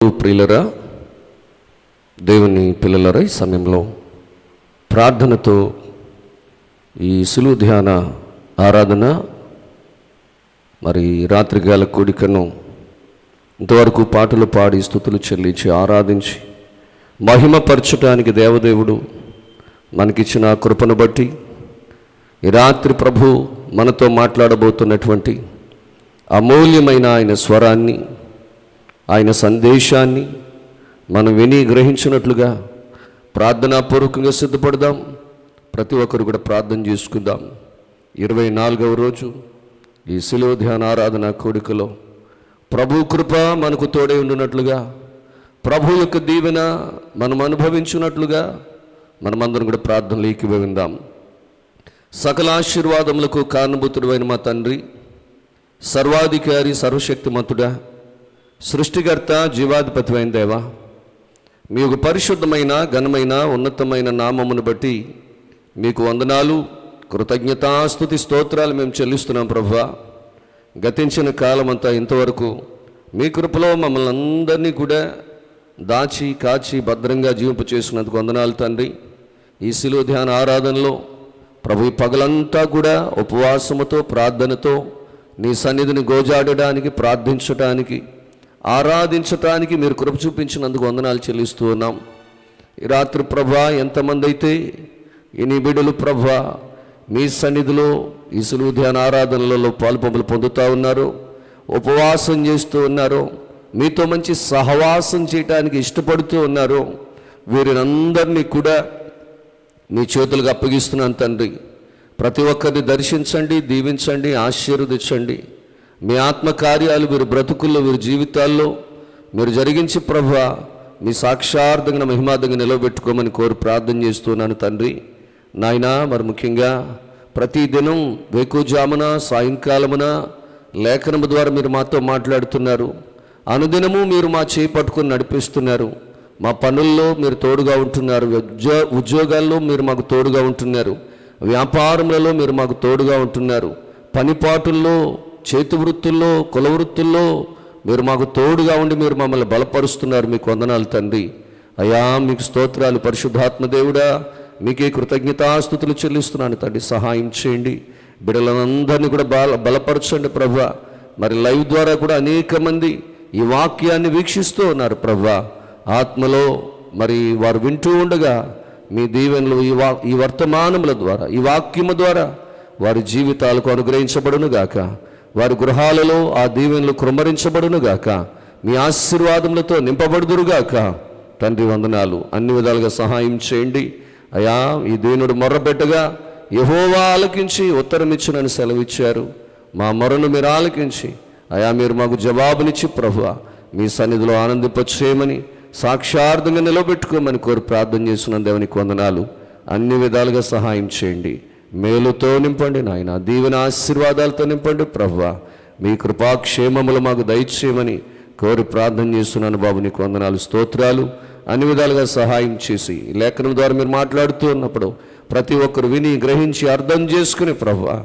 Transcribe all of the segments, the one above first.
ప్రియులరా, దేవుని పిల్లలరా, ఈ సమయంలో ప్రార్థనతో ఈ సులువు ధ్యాన ఆరాధన మరి రాత్రికాల కూడికను ఇంతవరకు పాటలు పాడి స్తుతులు చెల్లించి ఆరాధించి మహిమపరచడానికి దేవదేవుడు మనకిచ్చిన కృపను బట్టి ఈ రాత్రి ప్రభు మనతో మాట్లాడబోతున్నటువంటి అమూల్యమైన ఆయన స్వరాన్ని, ఆయన సందేశాన్ని మనం విని గ్రహించినట్లుగా ప్రార్థనాపూర్వకంగా సిద్ధపడదాం. ప్రతి ఒక్కరు కూడా ప్రార్థన చేసుకుందాం. 24వ రోజు ఈ శిలువ ధ్యాన ఆరాధన కోడికలో ప్రభు కృప మనకు తోడే ఉండునట్లుగా, ప్రభు యొక్క దీవెన మనం అనుభవించున్నట్లుగా మనమందరం కూడా ప్రార్థనలు ఏకీభవిందాం. సకల ఆశీర్వాదములకు కారణభూతుడైన మా తండ్రి, సర్వాధికారి, సర్వశక్తిమంతుడా, సృష్టికర్త, జీవాధిపతి అయిన దేవా, మీ యొక్క పరిశుద్ధమైన ఘనమైన ఉన్నతమైన నామమును బట్టి మీకు వందనాలు, కృతజ్ఞతాస్తుతి స్తోత్రాలు మేము చెల్లిస్తున్నాం. ప్రభువా, గతించిన కాలమంతా ఇంతవరకు మీ కృపలో మమ్మల్ని అందరినీ కూడా దాచి కాచి భద్రంగా జీవింప చేసినందుకు వందనాలు తండ్రి. ఈ శిలువ ధ్యాన ఆరాధనలో ప్రభు ఈ పగలంతా కూడా ఉపవాసముతో ప్రార్థనతో నీ సన్నిధిని గోజాడడానికి, ప్రార్థించడానికి, ఆరాధించటానికి మీరు కృప చూపించినందుకు వందనాలు చెల్లిస్తూ ఉన్నాం. ఈ రాత్రి ప్రభా, ఎంతమంది అయితే ఈ నీ బిడ్డలు ప్రభా మీ సన్నిధిలో ఈ సులువు ధ్యాన ఆరాధనలలో పాలుపంపులు పొందుతూ ఉన్నారో, ఉపవాసం చేస్తూ ఉన్నారో, మీతో మంచి సహవాసం చేయటానికి ఇష్టపడుతూ ఉన్నారో, వీరినందరినీ కూడా మీ చేతులకు అప్పగిస్తున్నాను తండ్రి. ప్రతి ఒక్కరిని దర్శించండి, దీవించండి, ఆశీర్వదించండి. మీ ఆత్మకార్యాలు వీరి బ్రతుకుల్లో, వీరి జీవితాల్లో మీరు జరిగించి ప్రభువా మీ సాక్షార్థంగా మహిమార్థంగా నిలవబెట్టుకోమని కోరి ప్రార్థన చేస్తున్నాను తండ్రి. నాయనా, మరి ముఖ్యంగా ప్రతిదినం వేకుజామున సాయంకాలమున లేఖనము ద్వారా మీరు మాతో మాట్లాడుతున్నారు. అనుదినము మీరు మా చేయి పట్టుకొని నడిపిస్తున్నారు. మా పనుల్లో మీరు తోడుగా ఉంటున్నారు. ఉద్యోగాల్లో మీరు మాకు తోడుగా ఉంటున్నారు. వ్యాపారములలో మీరు మాకు తోడుగా ఉంటున్నారు. పనిపాటుల్లో, చేతి వృత్తుల్లో, కుల వృత్తుల్లో మీరు మాకు తోడుగా ఉండి మీరు మమ్మల్ని బలపరుస్తున్నారు. మీకు వందనాలు తండ్రి. అయ్యా, మీకు స్తోత్రాలు. పరిశుద్ధాత్మ దేవుడా, మీకే కృతజ్ఞతాస్తుతులు చెల్లిస్తున్నాను తండ్రి. సహాయం చేయండి, బిడ్డలందరినీ కూడా బలపరచండి ప్రభువా. మరి లైవ్ ద్వారా కూడా అనేక మంది ఈ వాక్యాన్ని వీక్షిస్తూ ఉన్నారు ప్రభువా. ఆత్మలో మరి వారు వింటూ ఉండగా మీ దీవెనలు ఈ వర్తమానముల ద్వారా, ఈ వాక్యము ద్వారా వారి జీవితాలకు అనుగ్రహించబడును గాక. వారి గృహాలలో ఆ దీవెనలు కృమ్మరించబడును గాక. మీ ఆశీర్వాదములతో నింపబడుదురుగాక. తండ్రి వందనాలు. అన్ని విధాలుగా సహాయం చేయండి అయ్యా. ఈ దీనుడు మొర్రపెట్టగా యెహోవా ఆలకించి ఉత్తరమిచ్చునని సెలవిచ్చారు. మా మొరను మీరు ఆలకించి అయ్యా మీరు మాకు జవాబునిచ్చి ప్రభువా మీ సన్నిధిలో ఆనందింపచేయమని, సాక్షార్థంగా నిలబెట్టుకోమని కోరి ప్రార్థన చేస్తున్న దేవునికి వందనాలు. అన్ని విధాలుగా సహాయం చేయండి. మేలుతో నింపండి నాయన, దీవెన ఆశీర్వాదాలతో నింపండి ప్రభువా. మీ కృపాక్షేమములు మాకు దయచేయమని కోరి ప్రార్థన చేస్తున్నాను బాబు. నీకు వందనాలు, స్తోత్రాలు. అన్ని విధాలుగా సహాయం చేసి లేఖనం ద్వారా మీరు మాట్లాడుతూ ఉన్నప్పుడు ప్రతి ఒక్కరు విని గ్రహించి అర్థం చేసుకుని ప్రభువా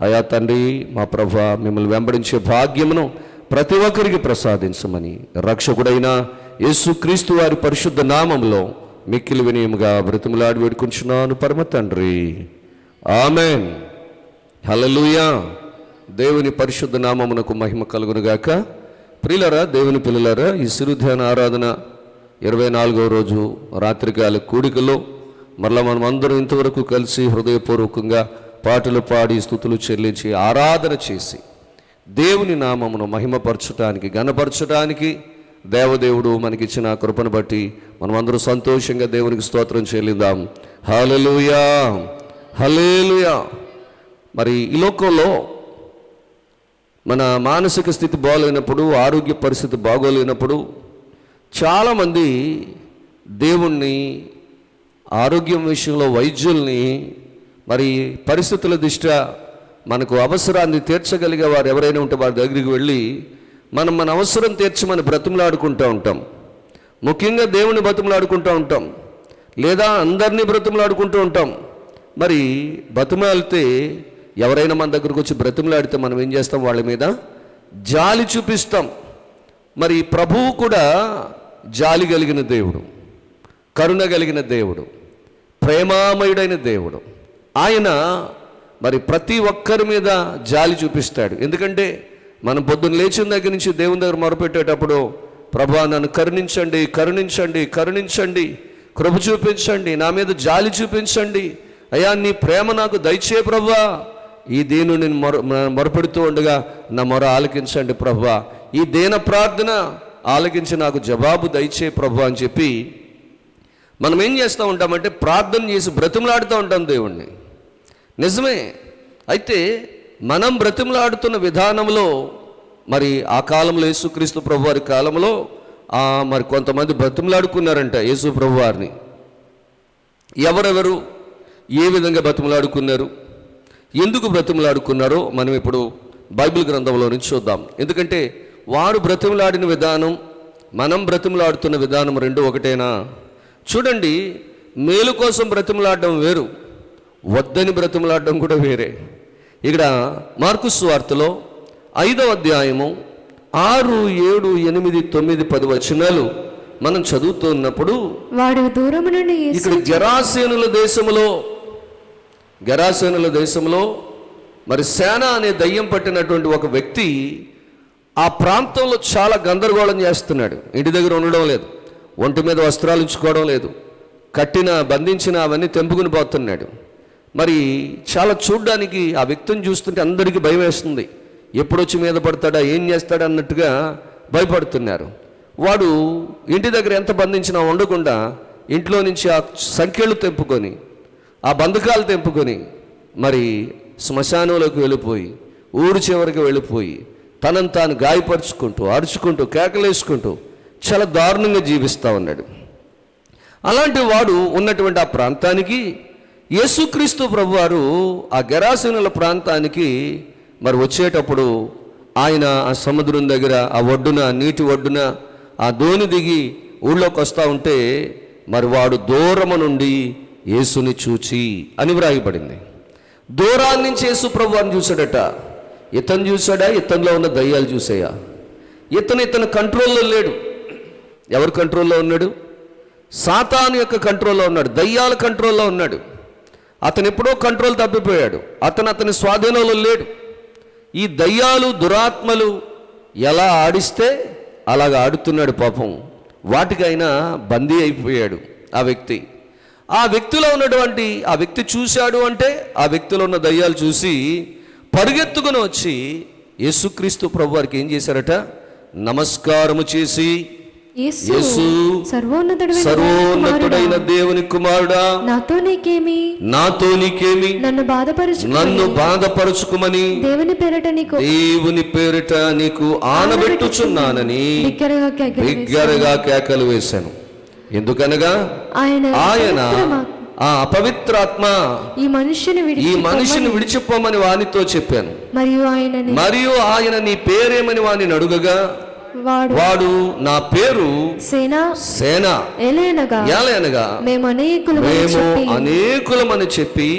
అయా తండ్రి, మా ప్రభువా మిమ్మల్ని వెంబడించే భాగ్యమును ప్రతి ఒక్కరికి ప్రసాదించమని రక్షకుడైన యేసుక్రీస్తు వారి పరిశుద్ధ నామంలో మిక్కిలి వినయముగా బ్రతిమలాడి వేడుకుంటున్నాను పరమ తండ్రి. ఆమెన్. హల్లెలూయా. దేవుని పరిశుద్ధ నామమునకు మహిమ కలుగునుగాక. ప్రియులరా, దేవుని పిల్లలారా, ఈ శిలువ ధ్యాన ఆరాధన 24వ రోజు రాత్రికాల కూడికలో మరలా మనం అందరం ఇంతవరకు కలిసి హృదయపూర్వకంగా పాటలు పాడి స్తుతులు చెల్లించి ఆరాధన చేసి దేవుని నామమును మహిమపరచడానికి, ఘనపరచడానికి దేవదేవుడు మనకిచ్చిన కృపను బట్టి మనమందరూ సంతోషంగా దేవునికి స్తోత్రం చెల్లిద్దాం. హల్లెలూయా, హల్లెలూయా. మరి ఈ లోకంలో మన మానసిక స్థితి బాగోలేనప్పుడు, ఆరోగ్య పరిస్థితి బాగోలేనప్పుడు చాలామంది దేవుణ్ణి, ఆరోగ్యం విషయంలో వైద్యుల్ని, మరి పరిస్థితుల దృష్ట్యా మనకు అవసరాన్ని తీర్చగలిగే వారు ఎవరైనా ఉంటే వారి దగ్గరికి వెళ్ళి మన అవసరం తీర్చమని బ్రతిమలాడుకుంటూ ఉంటాం. ముఖ్యంగా దేవుని బ్రతిమలాడుకుంటూ ఉంటాం, లేదా అందరినీ బ్రతిమలాడుకుంటూ ఉంటాం. మరి బ్రతిమలాడితే ఎవరైనా మన దగ్గరకు వచ్చి బ్రతిమలాడితే మనం ఏం చేస్తాం? వాళ్ళ మీద జాలి చూపిస్తాం. మరి ప్రభువు కూడా జాలి కలిగిన దేవుడు, కరుణ కలిగిన దేవుడు, ప్రేమామయుడైన దేవుడు. ఆయన మరి ప్రతి ఒక్కరి మీద జాలి చూపిస్తాడు. ఎందుకంటే మనం పొద్దున్న లేచిన దగ్గర నుంచి దేవుని దగ్గర మొరపెట్టేటప్పుడు, ప్రభువా నన్ను కరుణించండి, కరుణించండి, కరుణించండి, కృప చూపించండి, నా మీద జాలి చూపించండి, అయ్యా నీ ప్రేమ నాకు దయచే ప్రభువా, ఈ దీను నేను మొరపెడుతూ ఉండగా నా మొర ఆలకించండి ప్రభువా, ఈ దీన ప్రార్థన ఆలకించి నాకు జవాబు దయచే ప్రభు అని చెప్పి మనం ఏం చేస్తూ ఉంటామంటే ప్రార్థన చేసి బ్రతిమలాడుతూ ఉంటాం దేవుణ్ణి. నిజమే. అయితే మనం బ్రతిమలాడుతున్న విధానంలో మరి ఆ కాలంలో యేసుక్రీస్తు ప్రభు వారి కాలంలో మరి కొంతమంది బ్రతిమలాడుకున్నారంట యేసు ప్రభు వారిని. ఎవరెవరు ఏ విధంగా బ్రతిమలాడుకున్నారు, ఎందుకు బ్రతిమలాడుకున్నారో మనం ఇప్పుడు బైబిల్ గ్రంథంలో నుంచి చూద్దాం. ఎందుకంటే వారు బ్రతిమలాడిన విధానం, మనం బ్రతిమలాడుతున్న విధానం రెండు ఒకటేనా? చూడండి, మేలు కోసం బ్రతిమలాడడం వేరు, వద్దని బ్రతిమలాడడం కూడా వేరే. ఇక్కడ మార్కు సువార్తలో 5వ అధ్యాయము 6, 7, 8, 9, 10 వచనాలు మనం చదువుతున్నప్పుడు వాడు దూరము నుండి ఇక్కడ గెరాసేనుల దేశంలో మరి సేన అనే దయ్యం పట్టినటువంటి ఒక వ్యక్తి ఆ ప్రాంతంలో చాలా గందరగోళం చేస్తున్నాడు. ఇంటి దగ్గర ఉండడం లేదు, ఒంటి మీద వస్త్రాలు ఉంచుకోవడం లేదు, బంధించిన అవన్నీ తెంపుకుని పోతున్నాడు. మరి చాలా చూడ్డానికి ఆ వ్యక్తిని చూస్తుంటే అందరికీ భయం వేస్తుంది. ఎప్పుడొచ్చి మీద పడతాడా, ఏం చేస్తాడా అన్నట్టుగా భయపడుతున్నారు. వాడు ఇంటి దగ్గర ఎంత బంధించినా ఉండకుండా ఇంట్లో నుంచి ఆ సంఖ్యలు తెంపుకొని, ఆ బంధకాలు తెంపుకొని మరి శ్మశానంలోకి వెళ్ళిపోయి, ఊరు చివరికి వెళ్ళిపోయి తనను తాను గాయపరుచుకుంటూ, అరుచుకుంటూ, కేకలేసుకుంటూ చాలా దారుణంగా జీవిస్తూ ఉన్నాడు. అలాంటి వాడు ఉన్నటువంటి ఆ ప్రాంతానికి యేసుక్రీస్తు ప్రభువారు ఆ గెరాసేనుల ప్రాంతానికి మరి వచ్చేటప్పుడు ఆయన ఆ సముద్రం దగ్గర ఆ ఒడ్డున, నీటి ఒడ్డున ఆ దోణి దిగి ఊళ్ళోకి వస్తూ ఉంటే మరి వాడు దూరము నుండి యేసుని చూచి అని వ్రాయబడింది. దూరాన్ని నుంచి యేసు ప్రభువారిని చూశాడట. ఇతను చూశాడా, ఇతనిలో ఉన్న దయ్యాలు చూసాయా? ఇతను కంట్రోల్లో లేడు. ఎవరు కంట్రోల్లో ఉన్నాడు? సాతాను యొక్క కంట్రోల్లో ఉన్నాడు, దయ్యాల కంట్రోల్లో ఉన్నాడు. అతను ఎప్పుడో కంట్రోల్ తప్పిపోయాడు, అతని స్వాధీనంలో లేడు. ఈ దయ్యాలు, దురాత్మలు ఎలా ఆడిస్తే అలాగా ఆడుతున్నాడు పాపం. వాటికైనా బందీ అయిపోయాడు ఆ వ్యక్తి. ఆ వ్యక్తిలో ఉన్నటువంటి ఆ వ్యక్తి చూశాడు అంటే ఆ వ్యక్తిలో ఉన్న దయ్యాలు చూసి పరుగెత్తుకుని వచ్చి యేసుక్రీస్తు ప్రభు వారికి ఏం చేశారట? నమస్కారము చేసి, యేసు సర్వోన్నతుడైన దేవుని కుమారుడా, నాతో నీకేమి, నన్ను బాధపరచుకుమని దేవుని పేరిట నీకు ఆనబెట్టుచున్నానని బిగ్గరగా కేకలు వేశాను. ఎందుకనగా ఆయన ఆ అపవిత్రాత్మ ఈ మనిషిని విడిచిపోమని వానితో చెప్పాను. మరియు ఆయన నీ పేరేమని వానిని అడుగగా వాడు నా పేరు సేన ఏలనగా మేము అనేకులమని చెప్పి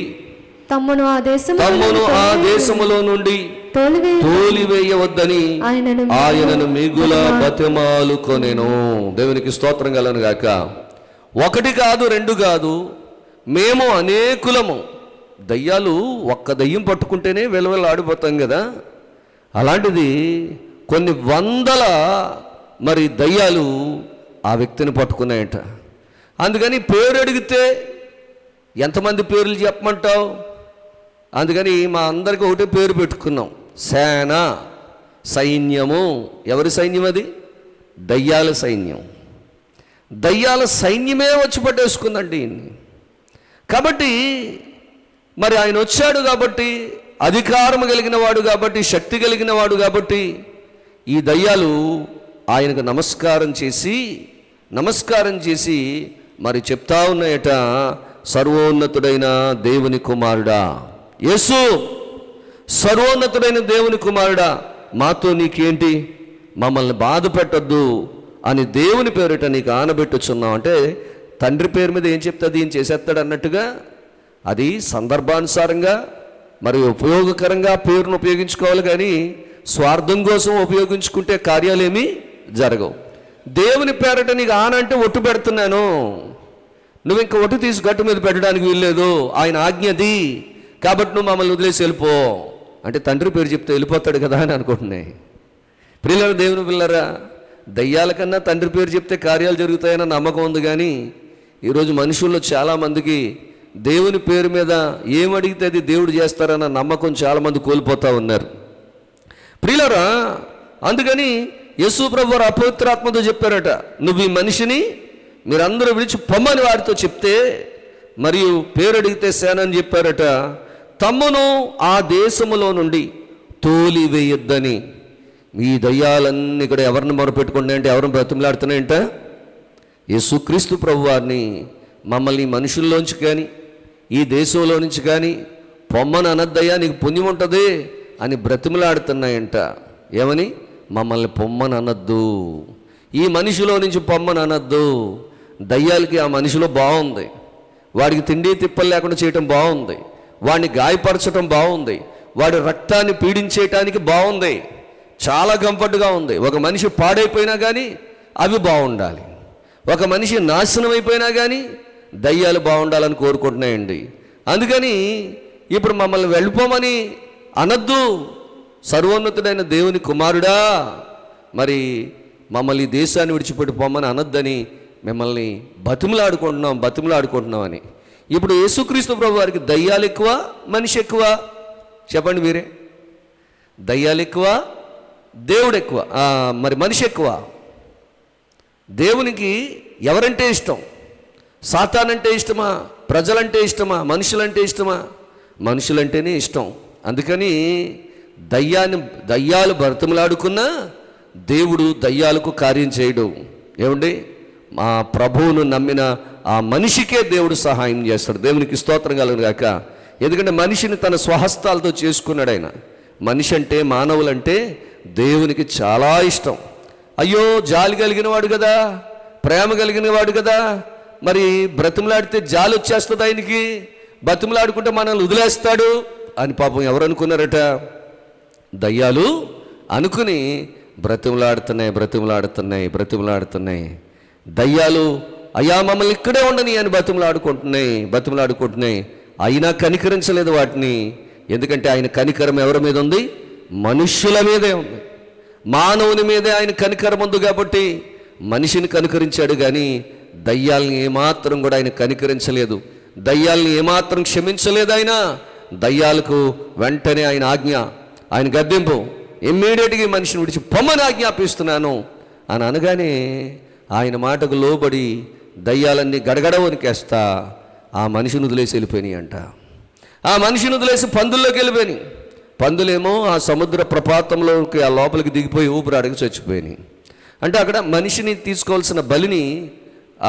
తమ్మును ఆ దేశములో నుండి తోలివేయవద్దని ఆయనను మిగుల బతిమాలుకొనెను. దేవునికి స్తోత్రం కలను గాక. 1 కాదు 2 కాదు, మేము అనేకులము. దయ్యాలు ఒక్క దయ్యం పట్టుకుంటేనే వెలవెల ఆడిపోతాం కదా, అలాంటిది కొన్ని వందల మరి దయ్యాలు ఆ వ్యక్తిని పట్టుకున్నాయట. అందుకని పేరు అడిగితే ఎంతమంది పేర్లు చెప్పమంటావు? అందుకని మా అందరికీ ఒకటే పేరు పెట్టుకున్నాం, సేన, సైన్యము. ఎవరి సైన్యం అది? దయ్యాల సైన్యం. దయ్యాల సైన్యమే వచ్చి పట్టేసుకుందండి. కాబట్టి మరి ఆయన వచ్చాడు కాబట్టి, అధికారం కలిగిన వాడు కాబట్టి, శక్తి కలిగిన వాడు కాబట్టి ఈ దయ్యాలు ఆయనకు నమస్కారం చేసి మరి చెప్తా ఉన్నాయట, సర్వోన్నతుడైన దేవుని కుమారుడా యేసు, సర్వోన్నతుడైన దేవుని కుమారుడా, మాతో నీకేంటి, మమ్మల్ని బాధ పెట్టద్దు అని దేవుని పేరిట నీకు ఆనబెట్టుచున్నాం. అంటే తండ్రి పేరు మీద ఏం చెప్తుంది, ఏం చేసేస్తాడు అన్నట్టుగా. అది సందర్భానుసారంగా మరి ఉపయోగకరంగా పేరును ఉపయోగించుకోవాలి, కానీ స్వార్థం కోసం ఉపయోగించుకుంటే కార్యాలేమీ జరగవు. దేవుని పేరట నీకు ఆనంటే ఒట్టు పెడుతున్నాను, నువ్వు ఇంకా ఒట్టు తీసి గట్టు మీద పెట్టడానికి వీల్లేదు, ఆయన ఆజ్ఞది, కాబట్టి నువ్వు మమ్మల్ని వదిలేసి వెళ్ళిపో అంటే తండ్రి పేరు చెప్తే వెళ్ళిపోతాడు కదా అని అనుకుంటున్నాయి. ప్రియులారా, దేవుని పిల్లరా, దయ్యాల కన్నా తండ్రి పేరు చెప్తే కార్యాలు జరుగుతాయన్న నమ్మకం ఉంది. కానీ ఈరోజు మనుషుల్లో చాలామందికి దేవుని పేరు మీద ఏమడిగితే అది దేవుడు చేస్తారన్న నమ్మకం చాలామంది కోల్పోతూ ఉన్నారు. ప్రియులారా, అందుకని యేసు ప్రభువు వారు అపవిత్రాత్మతో చెప్పారట, నువ్వు ఈ మనిషిని మీరందరూ విడిచి పొమ్మని వారితో చెప్తే, మరియు పేరు అడిగితే సేనని చెప్పారట, తమ్మును ఆ దేశములో నుండి తోలివేయొద్దని. ఈ దయ్యాలన్నీ కూడా ఎవరిని మొరపెట్టుకుంటున్నాయంటే, ఎవరిని బ్రతిమలాడుతున్నాయంట? యేసుక్రీస్తు ప్రభువారిని. మమ్మల్ని మనుషుల్లోంచి కానీ ఈ దేశంలో నుంచి కానీ పొమ్మని అనద్దయ్యా, నీకు పుణ్యం ఉంటుంది అని బ్రతిమలాడుతున్నాయంట. ఏమని? మమ్మల్ని పొమ్మని అనద్దు, ఈ మనిషిలో నుంచి పొమ్మని అనద్దు. దయ్యాలకి ఆ మనిషిలో బాగుంది, వాడికి తిండి తిప్పలు లేకుండా చేయటం బాగుంది, వాడిని గాయపరచడం బాగుంది, వాడి రక్తాన్ని పీడించేయటానికి బాగుంది, చాలా కంఫర్ట్గా ఉంది. ఒక మనిషి పాడైపోయినా కానీ అవి బాగుండాలి, ఒక మనిషి నాశనం అయిపోయినా కానీ దయ్యాలు బాగుండాలని కోరుకుంటున్నాయండి. అందుకని ఇప్పుడు మమ్మల్ని వెళ్ళిపోమని అనద్దు, సర్వోన్నతుడైన దేవుని కుమారుడా, మరి మమ్మల్ని ఈ దేశాన్ని విడిచిపెట్టి పోమని అనద్దని మిమ్మల్ని బతిమలాడుకుంటున్నాం అని. ఇప్పుడు యేసుక్రీస్తు ప్రభు వారికి దయ్యాలు ఎక్కువ, మనిషి ఎక్కువ? చెప్పండి మీరే. దయ్యాలు ఎక్కువ, దేవుడు ఎక్కువ, మరి మనిషి ఎక్కువ? దేవునికి ఎవరంటే ఇష్టం? సాతానంటే ఇష్టమా? ప్రజలంటే ఇష్టమా? మనుషులంటే ఇష్టమా? మనుషులంటేనే ఇష్టం. అందుకని దయ్యాలు బ్రతిమలాడుకున్నా దేవుడు దయ్యాలకు కార్యం చేయడు. ఏమండి, మా ప్రభువును నమ్మిన ఆ మనిషికే దేవుడు సహాయం చేస్తాడు. దేవునికి స్తోత్రం కలుగును గాక. ఎందుకంటే మనిషిని తన స్వహస్తాలతో చేసుకున్నాడు ఆయన. మనిషి అంటే, మానవులంటే దేవునికి చాలా ఇష్టం. అయ్యో, జాలి కలిగిన వాడు కదా, ప్రేమ కలిగిన వాడు కదా, మరి బ్రతిమలాడితే జాలి వచ్చేస్తుంది ఆయనకి, బ్రతిమలాడుకుంటే మనల్ని వదిలేస్తాడు అని పాపం ఎవరు అనుకున్నారట? దయ్యాలు అనుకుని బ్రతిమలాడుతున్నాయి. దయ్యాలు అయ్యా మమ్మల్ని ఇక్కడే ఉండని అని బతిమలాడుకుంటున్నాయి. అయినా కనికరించలేదు వాటిని. ఎందుకంటే ఆయన కనికరం ఎవరి మీద ఉంది? మనుష్యుల మీదే ఉంది, మానవుని మీదే ఆయన కనికరం ఉంది. కాబట్టి మనిషిని కనికరించాడు, కానీ దయ్యాల్ని ఏమాత్రం కూడా ఆయన కనికరించలేదు, దయ్యాల్ని ఏమాత్రం క్షమించలేదు ఆయన. దయ్యాలకు వెంటనే ఆయన ఆజ్ఞ, ఆయన గద్దింపు, ఇమ్మీడియట్గా మనిషిని విడిచి పొమ్మని ఆజ్ఞాపిస్తున్నాను అని అనగానే ఆయన మాటకు లోబడి దయ్యాలన్నీ గడగడ వణికేస్తా ఆ మనిషిని వదిలేసి వెళ్ళిపోయినాయి అంట. ఆ మనిషిని వదిలేసి పందుల్లోకి వెళ్ళిపోయినాయి. పందులేమో ఆ సముద్ర ప్రపాతంలోకి ఆ లోపలికి దిగిపోయి ఊపిరాడకి చచ్చిపోయినాయి. అంటే అక్కడ మనిషిని తీసుకోవాల్సిన బలిని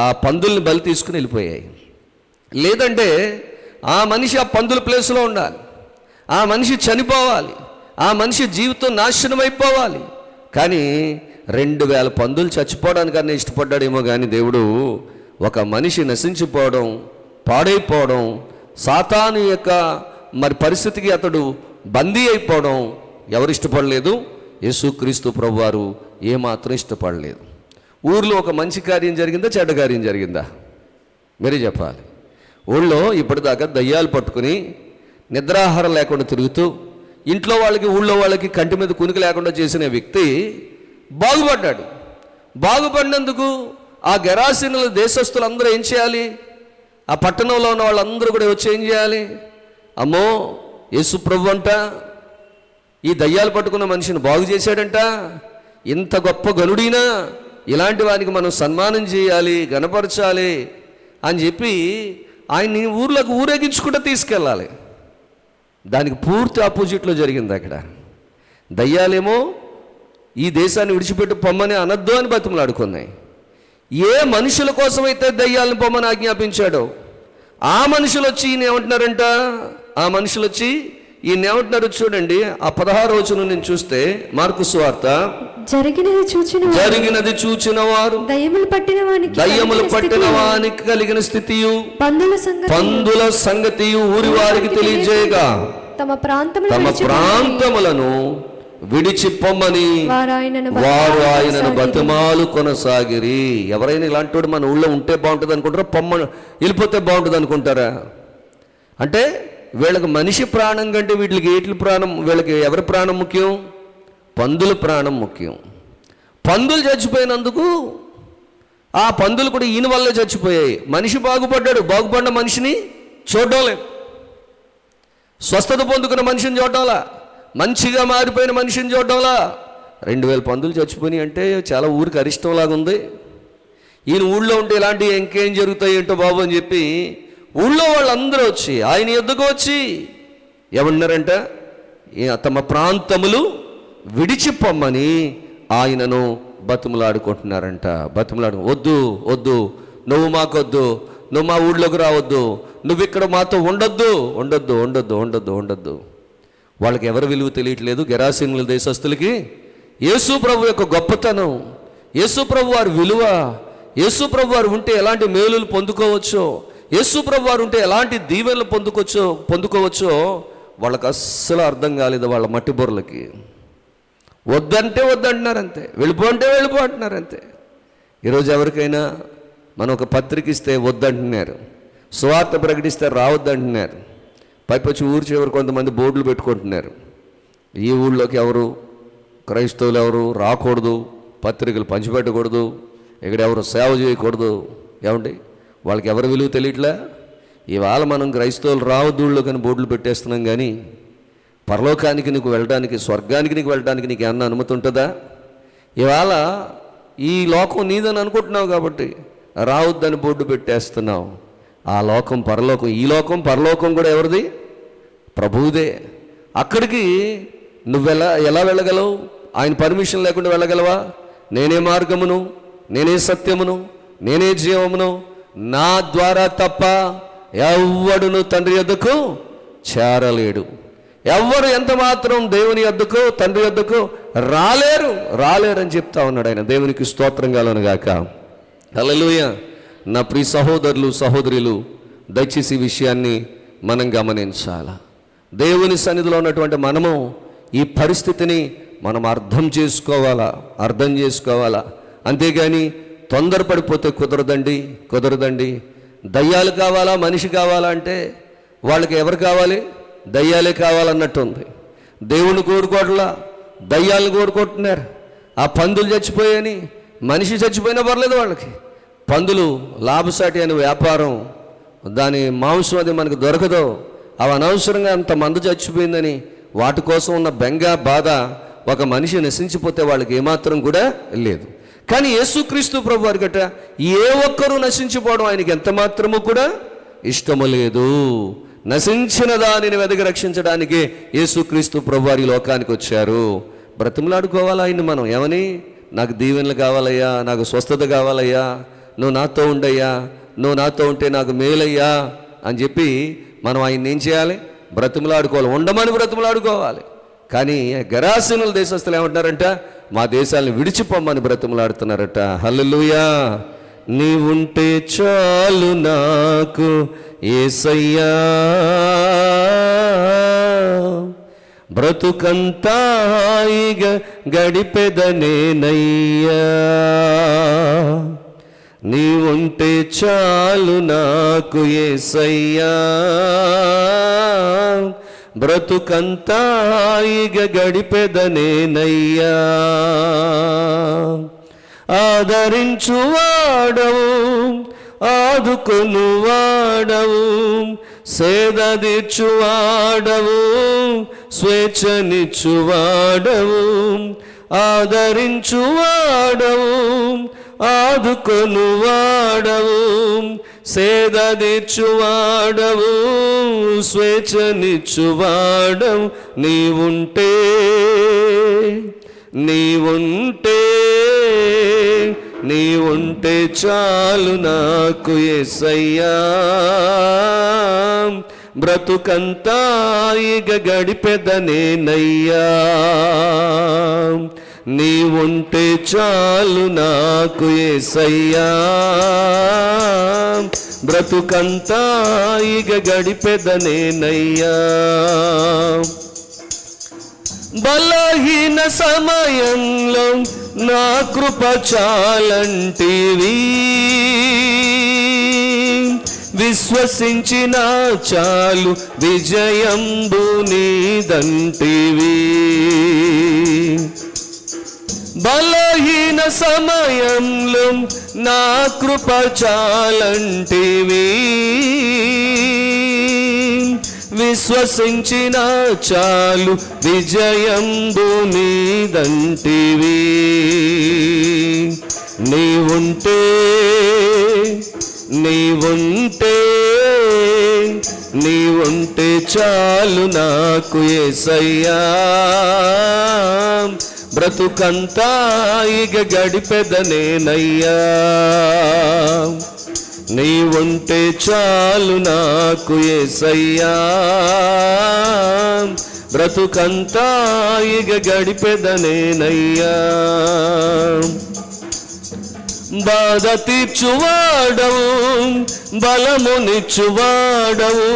ఆ పందుల్ని బలి తీసుకుని వెళ్ళిపోయాయి. లేదంటే ఆ మనిషి ఆ పందుల ప్లేస్లో ఉండాలి, ఆ మనిషి చనిపోవాలి, ఆ మనిషి జీవితం నాశనం అయిపోవాలి. కానీ 2000 పందులు చచ్చిపోవడానికన్నా ఇష్టపడ్డాడేమో కానీ దేవుడు ఒక మనిషి నశించిపోవడం, పాడైపోవడం, సాతాను యొక్క మరి పరిస్థితికి అతడు బందీ అయిపోవడం ఎవరు ఇష్టపడలేదు? యేసుక్రీస్తు ప్రభువారు ఏమాత్రం ఇష్టపడలేదు. ఊర్లో ఒక మంచి కార్యం జరిగిందా, చెడ్డ కార్యం జరిగిందా? మీరే చెప్పాలి. ఊళ్ళో ఇప్పటిదాకా దయ్యాలు పట్టుకుని నిద్రాహారం లేకుండా తిరుగుతూ ఇంట్లో వాళ్ళకి ఊళ్ళో వాళ్ళకి కంటి మీద కునికి లేకుండా చేసిన వ్యక్తి బాగుపడ్డాడు. బాగుపడినందుకు ఆ గెరాసీనుల దేశస్తులందరూ ఏం చేయాలి? ఆ పట్టణంలో ఉన్న వాళ్ళందరూ కూడా వచ్చి ఏం చేయాలి? అమ్మో, యేసు ప్రభు అంట ఈ దయ్యాలు పట్టుకున్న మనిషిని బాగు చేశాడంట, ఇంత గొప్ప గనుడినా, ఇలాంటి వారికి మనం సన్మానం చేయాలి, గణపరచాలి అని చెప్పి ఆయన్ని ఊర్లోకి ఊరేగించుకుంటూ తీసుకెళ్ళాలి. దానికి పూర్తి ఆపోజిట్లో జరిగింది. అక్కడ దయ్యాలేమో ఈ దేశాన్ని విడిచిపెట్టి పొమ్మని అనద్దు అని బతిమలాడుకున్నాయి. ఏ మనుషుల కోసమైతే దయ్యాలను పొమ్మని ఆజ్ఞాపించాడో ఆ మనుషులు వచ్చి ఈయన ఏమంటున్నారంట? ఆ మనుషులు వచ్చి ఈయన ఏమంటున్నారు చూడండి. ఆ 16వ వచనం నేను చూస్తే, మార్కు సువార్త, జరిగినది చూచిన వారు దయ్యములు పట్టిన వానికి కలిగిన స్థితియు పందుల సంగతియు ఊరి వారికి తెలియజేయగా తమ ప్రాంతములను విడిచిప్పొమ్మని వారు ఆయనను బతిమాలు కొనసాగిరి. ఎవరైనా ఇలాంటి వాడు మన ఊళ్ళో ఉంటే బాగుంటుంది అనుకుంటారా? వెళ్ళిపోతే బాగుంటుంది అనుకుంటారా? అంటే వీళ్ళకి మనిషి ప్రాణం కంటే వీళ్ళకి ప్రాణం, వీళ్ళకి ఎవరి ప్రాణం ముఖ్యం? పందుల ప్రాణం ముఖ్యం. పందులు చచ్చిపోయినందుకు ఆ పందులు కూడా ఈయన వల్లే చచ్చిపోయాయి. మనిషి బాగుపడ్డాడు, బాగుపడిన మనిషిని చూడడం లేదు. స్వస్థత పొందుకున్న మనిషిని చూడడంలా, మంచిగా మారిపోయిన మనిషిని చూడడంలా. 2000 పందులు చచ్చిపోయినాయి అంటే చాలా ఊరికి అరిష్టంలాగా ఉంది. ఈయన ఊళ్ళో ఉంటే ఇలాంటివి ఇంకేం జరుగుతాయి ఏంటో బాబు అని చెప్పి ఊళ్ళో వాళ్ళందరూ వచ్చి ఆయన ఎద్దుకు వచ్చి ఏమన్నారంట? తమ ప్రాంతములు విడిచిపోమ్మని ఆయనను బతుములాడుకుంటున్నారంట. వద్దు వద్దు, నువ్వు మాకొద్దు, నువ్వు మా ఊళ్ళోకి రావద్దు, నువ్వు ఇక్కడ మాతో ఉండొద్దు ఉండొద్దు ఉండొద్దు ఉండొద్దు ఉండొద్దు. వాళ్ళకి ఎవరి విలువ తెలియట్లేదు. గెరాసీనుల దేశస్తులకి యేసు ప్రభు యొక్క గొప్పతనం, యేసు ప్రభు వారి విలువ, యేసు ప్రభు వారు ఉంటే ఎలాంటి మేలులు పొందుకోవచ్చో, యేసు ప్రభు వారు ఉంటే ఎలాంటి దీవెనలు పొందుకోవచ్చో వాళ్ళకి అస్సలు అర్థం కాలేదు. వాళ్ళ మట్టి బొర్రలకి వద్దంటే వద్దంటున్నారు అంతే, వెళ్ళిపో అంటే వెళ్ళిపో అంటున్నారు అంతే. ఈరోజు ఎవరికైనా మనం ఒక పత్రిక ఇస్తే వద్దంటున్నారు, సువార్త ప్రకటిస్తే రావద్దంటున్నారు. పైపచ్చి ఊరు చివరి కొంతమంది బోర్డులు పెట్టుకుంటున్నారు, ఈ ఊళ్ళోకి ఎవరు క్రైస్తవులు ఎవరు రాకూడదు, పత్రికలు పంచిపెట్టకూడదు, ఇక్కడ ఎవరు సేవ చేయకూడదు. ఏమండి వాళ్ళకి ఎవరి విలువ తెలియట్లే. ఇవాళ మనం క్రైస్తవులు రావద్దు ఊళ్ళో కానీ బోర్డులు పెట్టేస్తున్నాం, కానీ పరలోకానికి నీకు వెళ్ళడానికి, స్వర్గానికి నీకు వెళ్ళడానికి నీకు ఏమన్నా అనుమతి ఉంటుందా? ఇవాళ ఈ లోకం నీదని అనుకుంటున్నావు కాబట్టి రావద్దని బోర్డు పెట్టేస్తున్నావు. ఆ లోకం పరలోకం, ఈ లోకం పరలోకం కూడా ఎవరిది? ప్రభువుదే. అక్కడికి ఎలా వెళ్ళగలవు? ఆయన పర్మిషన్ లేకుండా వెళ్ళగలవా? నేనే మార్గమును, నేనే సత్యమును, నేనే జీవమును, నా ద్వారా తప్ప ఎవ్వడును తండ్రి యొద్దకు చేరలేడు. ఎవ్వరు ఎంత మాత్రం దేవుని యొద్దకు, తండ్రి యొద్దకు రాలేరు అని చెప్తా ఉన్నాడు ఆయన. దేవునికి స్తోత్రం కలుగును గాక. హల్లెలూయా. నా ప్రియ సహోదరులు సహోదరులు, దయచేసి ఈ విషయాన్ని మనం గమనించాలా. దేవుని సన్నిధిలో ఉన్నటువంటి మనము ఈ పరిస్థితిని మనం అర్థం చేసుకోవాలా. అంతేగాని తొందరపడిపోతే కుదరదండి. దయ్యాలు కావాలా, మనిషి కావాలా అంటే వాళ్ళకి ఎవరు కావాలి? దయ్యాలే కావాలన్నట్టుంది. దేవుని కోరుకోవట్లా, దయ్యాలను కోరుకుంటున్నారు. ఆ పందులు చచ్చిపోయాయని, మనిషి చచ్చిపోయినా పర్లేదు వాళ్ళకి. పందులు లాభసాటి అనే వ్యాపారం, దాని మాంసం అది మనకు దొరకదో, అవి అనవసరంగా అంత మందు చచ్చిపోయిందని వాటి కోసం ఉన్న బెంగ బాధ ఒక మనిషి నశించిపోతే వాళ్ళకి ఏమాత్రం కూడా లేదు. కానీ యేసుక్రీస్తు ప్రభు వారి గట్ట ఏ ఒక్కరూ నశించిపోవడం ఆయనకి ఎంత మాత్రము కూడా ఇష్టము లేదు. నశించిన దానిని వెదకి రక్షించడానికి యేసుక్రీస్తు ప్రభు వారి లోకానికి వచ్చారు. బ్రతిమలాడుకోవాలా ఆయన్ని మనం? ఏమని? నాకు దీవెనలు కావాలయ్యా, నాకు స్వస్థత కావాలయ్యా, నువ్వు నాతో ఉండయ్యా, నువ్వు నాతో ఉంటే నాకు మేలయ్యా అని చెప్పి మనం ఆయన్ని ఏం చేయాలి? బ్రతిమలాడుకోవాలి, ఉండమని బ్రతిమలాడుకోవాలి. కానీ గెరాసీనుల దేశస్తులు ఏమంటున్నారంట? మా దేశాలను విడిచిపోమ్మని బ్రతిమలాడుతున్నారట. హల్లెలూయా. నీవుంటే చాలు నాకు యేసయ్యా, బ్రతుకంతా హాయిగా గడిపెదనేనయ్యా, నీవుంటే చాలు నాకు యేసయ్యా, బ్రతుకంతా హాయిగా గడిపెదనేనయ్యా. ఆదరించువాడవు, ఆదుకొనువాడవు, సేద తీర్చువాడవు, స్వేచ్ఛనిచ్చువాడవు. ఆదరించువాడవు, ఆదుకొనువాడవు, సేద తీర్చువాడవు, స్వేచ్ఛనిచ్చువాడవు. నీవుంటే చాలు నాకు యేసయ్యా, బ్రతుకంతా ఇక గడిపెదనేనయ్యా, నీవుంటే చాలు నాకు యేసయ్యా, బ్రతుకంతా ఇక గడిపెదనేనయ్యా. బలహీన సమయంలో నా కృప చాలంటివి, విశ్వసించిన చాలు విజయంబు నీదంటివి. బలహీన సమయంలో నా కృప చాలంటివి, విశ్వసించిన చాలు విజయంబు నీదంటివి. నీవుంటే నీవుంటే నీవుంటే చాలు నాకు యేసయ్యా, బ్రతుకంతా ఇక గడిపెదనేనయ్యా. నీవుంటే చాలు నాకు యేసయ్యా, బ్రతుకంతా ఇక గడిపెదనేనయ్యా. బాధ తీర్చువాడవు, బలమునిచ్చువాడవు,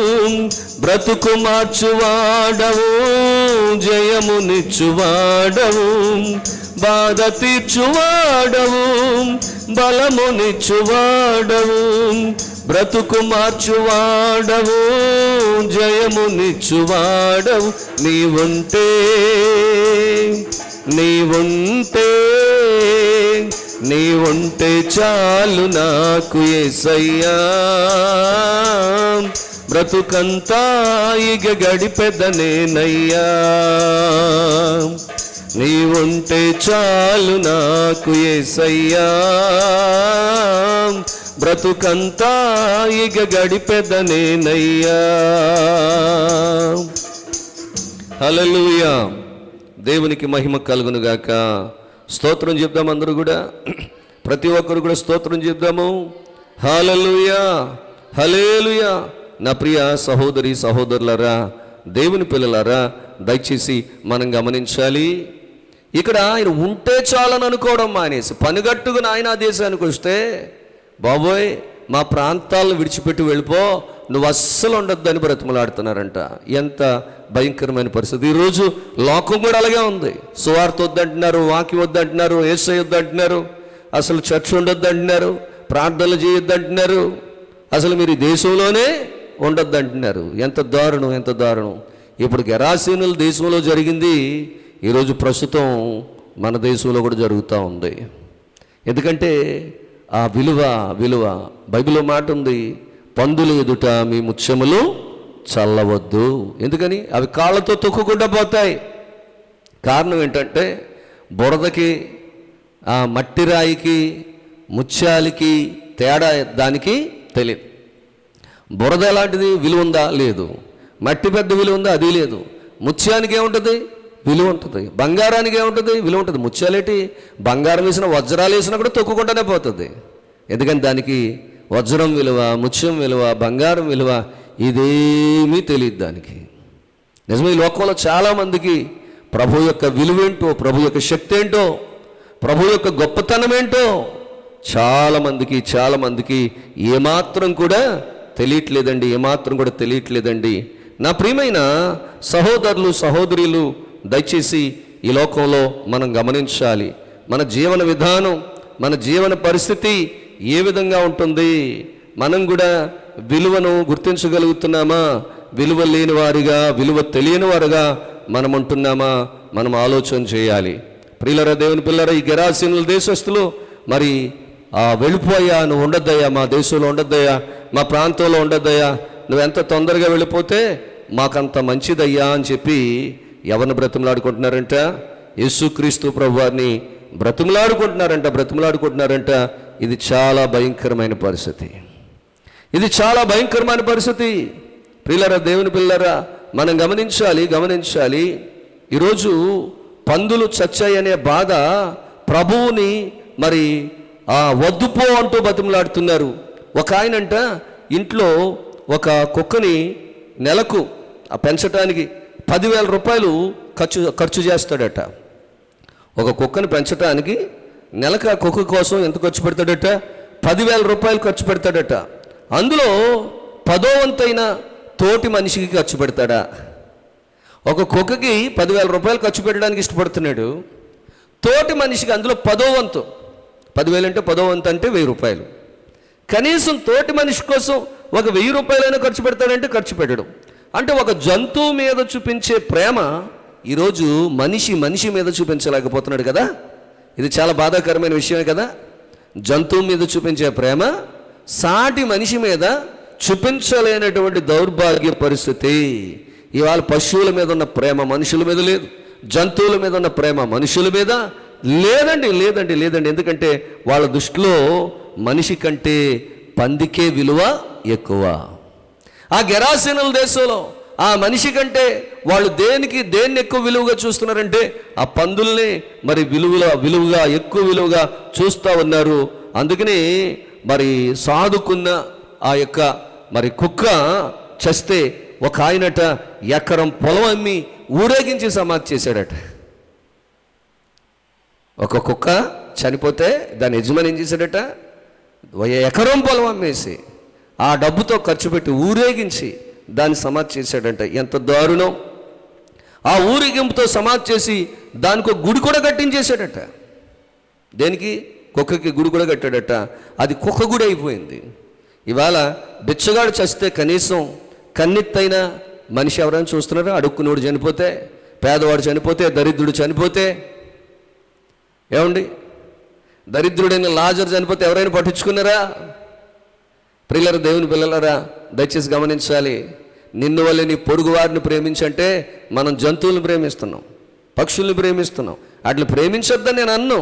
బ్రతుకు మార్చువాడవు, జయమునిచ్చువాడవు. బాధ తీర్చువాడవు, బలమునిచ్చువాడవు, బ్రతుకు మార్చువాడవు, జయమునిచ్చువాడవు. నీవుంటే నీవుంటే నీవుంటే చాలు నాకు యేసయ్యా, బ్రతుకంతా ఇక గడిపెదనేనయ్యా. నీవుంటే చాలు నాకు యేసయ్యా, బ్రతుకంతా ఇక గడిపెదనేనయ్యా. హల్లెలూయా. దేవునికి మహిమ కలుగునుగాక. స్తోత్రం చెప్దాం. అందరూ కూడా, ప్రతి ఒక్కరు కూడా స్తోత్రం చెప్దాము. హల్లెలూయా, హల్లెలూయా. నా ప్రియ సహోదరి సహోదరులారా, దేవుని పిల్లలారా, దయచేసి మనం గమనించాలి. ఇక్కడ ఆయన ఉంటే చాలని అనుకోవడం మానేసి పనిగట్టుకుని ఆయన ఆ దేశానికి వస్తే, బాబోయ్ మా ప్రాంతాలను విడిచిపెట్టి వెళ్ళిపో, నువ్వు అస్సలు ఉండొద్దని బ్రతిమలాడుతున్నారంట. ఎంత భయంకరమైన పరిస్థితి. ఈరోజు లోకం కూడా అలాగే ఉంది. సువార్త వద్దంటున్నారు, వాక్యం వద్దంటున్నారు, యేసయ్య వద్దంటున్నారు, అసలు చర్చ్ ఉండొద్దంటున్నారు, ప్రార్థనలు చేయొద్దంటున్నారు, అసలు మీరు ఈ దేశంలోనే ఉండొద్దంటున్నారు. ఎంత దారుణం, ఎంత దారుణం. ఇప్పుడు గెరాసీనుల దేశంలో జరిగింది ఈరోజు ప్రస్తుతం మన దేశంలో కూడా జరుగుతూ ఉంది. ఎందుకంటే ఆ విలువ బైబిల్లో మాట ఉంది, పందుల ఎదుట మీ ముత్యములు చల్లవద్దు. ఎందుకని? అవి కాళ్ళతో తొక్కుకుండా పోతాయి. కారణం ఏంటంటే బురదకి, ఆ మట్టి రాయికి, ముత్యాలకి తేడా దానికి తెలియదు. బురద ఎలాంటిది, విలువ ఉందా? లేదు. మట్టి పెద్ద విలువ ఉందా? అది లేదు. ముత్యానికి ఏముంటుంది? విలువ ఉంటుంది. బంగారానికి ఏముంటుంది? విలువ ఉంటుంది. ముత్యాలేటి బంగారం వేసిన, వజ్రాలు వేసినా కూడా తొక్కుకుంటూనే పోతుంది. ఎందుకని దానికి వజ్రం విలువ, ముత్యం విలువ, బంగారం విలువ ఇదేమీ తెలియదు దానికి. నిజమే, ఈ లోకంలో చాలామందికి ప్రభు యొక్క విలువేంటో, ప్రభు యొక్క శక్తి ఏంటో, ప్రభు యొక్క గొప్పతనం ఏంటో చాలామందికి ఏమాత్రం కూడా తెలియట్లేదండి, ఏమాత్రం కూడా తెలియట్లేదండి. నా ప్రియమైన సహోదరులు సహోదరులు, దయచేసి ఈ లోకంలో మనం గమనించాలి. మన జీవన విధానం, మన జీవన పరిస్థితి ఏ విధంగా ఉంటుంది? మనం కూడా విలువను గుర్తించగలుగుతున్నామా? విలువ లేని వారిగా, విలువ తెలియని వారుగా మనం ఉంటున్నామా? మనం ఆలోచన చేయాలి. ప్రియులారా, దేవుని పిల్లరా, ఈ గెరాసీనుల దేశస్తులు మరి వెళ్ళిపోయా, నువ్వు ఉండొద్దయ్యా, మా దేశంలో ఉండొద్దయ్యా, మా ప్రాంతంలో ఉండొద్దయ్యా, నువ్వు ఎంత తొందరగా వెళ్ళిపోతే మాకంత మంచిదయ్యా అని చెప్పి ఎవరిని బ్రతిమలాడుకుంటున్నారంట? యేసుక్రీస్తు ప్రభువారిని బ్రతిమలాడుకుంటున్నారంట. ఇది చాలా భయంకరమైన పరిస్థితి. ఇది చాలా భయంకరమైన పరిస్థితి. ప్రియులారా, దేవుని పిల్లరా, మనం గమనించాలి. ఈరోజు పందులు చచ్చాయనే బాధ ప్రభువుని మరి వద్దుపో అంటూ బతిమలాడుతున్నారు. ఒక ఆయనంట ఇంట్లో ఒక కుక్కని నెలకు పెంచడానికి 10,000 రూపాయలు ఖర్చు చేస్తాడట. ఒక కుక్కని పెంచడానికి నెలకు ఆ కుక్క కోసం ఎంత ఖర్చు పెడతాడట? 10,000 రూపాయలు ఖర్చు పెడతాడట. అందులో 10వ వంతైన తోటి మనిషికి ఖర్చు పెడతాడా? ఒక కుక్కకి 10,000 రూపాయలు ఖర్చు పెట్టడానికి ఇష్టపడుతున్నాడు. తోటి మనిషికి అందులో 10వ వంతు, 10,000 అంటే 10వ వంతు అంటే 1,000 రూపాయలు. కనీసం తోటి మనిషి కోసం ఒక 1,000 రూపాయలైనా ఖర్చు పెడతాడంటే ఖర్చు పెట్టడం. అంటే ఒక జంతువు మీద చూపించే ప్రేమ ఈరోజు మనిషి మీద చూపించలేకపోతున్నాడు కదా. ఇది చాలా బాధాకరమైన విషయమే కదా. జంతువు మీద చూపించే ప్రేమ సాటి మనిషి మీద చూపించలేనటువంటి దౌర్భాగ్య పరిస్థితి. ఇవాళ పశువుల మీద ఉన్న ప్రేమ మనుషుల మీద లేదు, జంతువుల మీద ఉన్న ప్రేమ మనుషుల మీద లేదండి. ఎందుకంటే వాళ్ళ దృష్టిలో మనిషి కంటే పందికే విలువ ఎక్కువ. ఆ గెరాసీనుల దేశంలో ఆ మనిషి కంటే వాళ్ళు దేన్ని ఎక్కువ విలువగా చూస్తున్నారంటే ఆ పందుల్ని మరి విలువగా ఎక్కువ విలువగా చూస్తూ ఉన్నారు. అందుకని మరి సాధుకున్న ఆ యొక్క మరి కుక్క చస్తే ఒక ఆయనట ఎకరం పొలం అమ్మి ఊరేగించి సమాధి చేశాడట. ఒక కుక్క చనిపోతే దాని యజమాని ఏం చేశాడట, ఎకరం పొలం అమ్మేసి ఆ డబ్బుతో ఖర్చు పెట్టి ఊరేగించి దాన్ని సమాధి చేశాడంట. ఎంత దారుణం! ఆ ఊరేగింపుతో సమాధి చేసి దానికి ఒక గుడి కూడా కట్టించేశాడట. దేనికి? కుక్కకి గుడి కూడా కట్టాడట. అది కుక్క గుడి అయిపోయింది. ఇవాళ బిచ్చగాడు చస్తే కనీసం కన్నెత్తైన మనిషి ఎవరైనా చూస్తున్నారా? అడుక్కునోడు చనిపోతే, పేదవాడు చనిపోతే, దరిద్రుడు చనిపోతే, ఏమండి దరిద్రుడైన లాజరు చనిపోతే ఎవరైనా పట్టించుకున్నారా? ప్రియులారా, దేవుని పిల్లలారా, దయచేసి గమనించాలి. నిన్ను వల్లే నీ పొరుగు వారిని ప్రేమించంటే మనం జంతువులను ప్రేమిస్తున్నాం, పక్షుల్ని ప్రేమిస్తున్నాం. అట్లా ప్రేమించొద్దని నేను అన్నాను.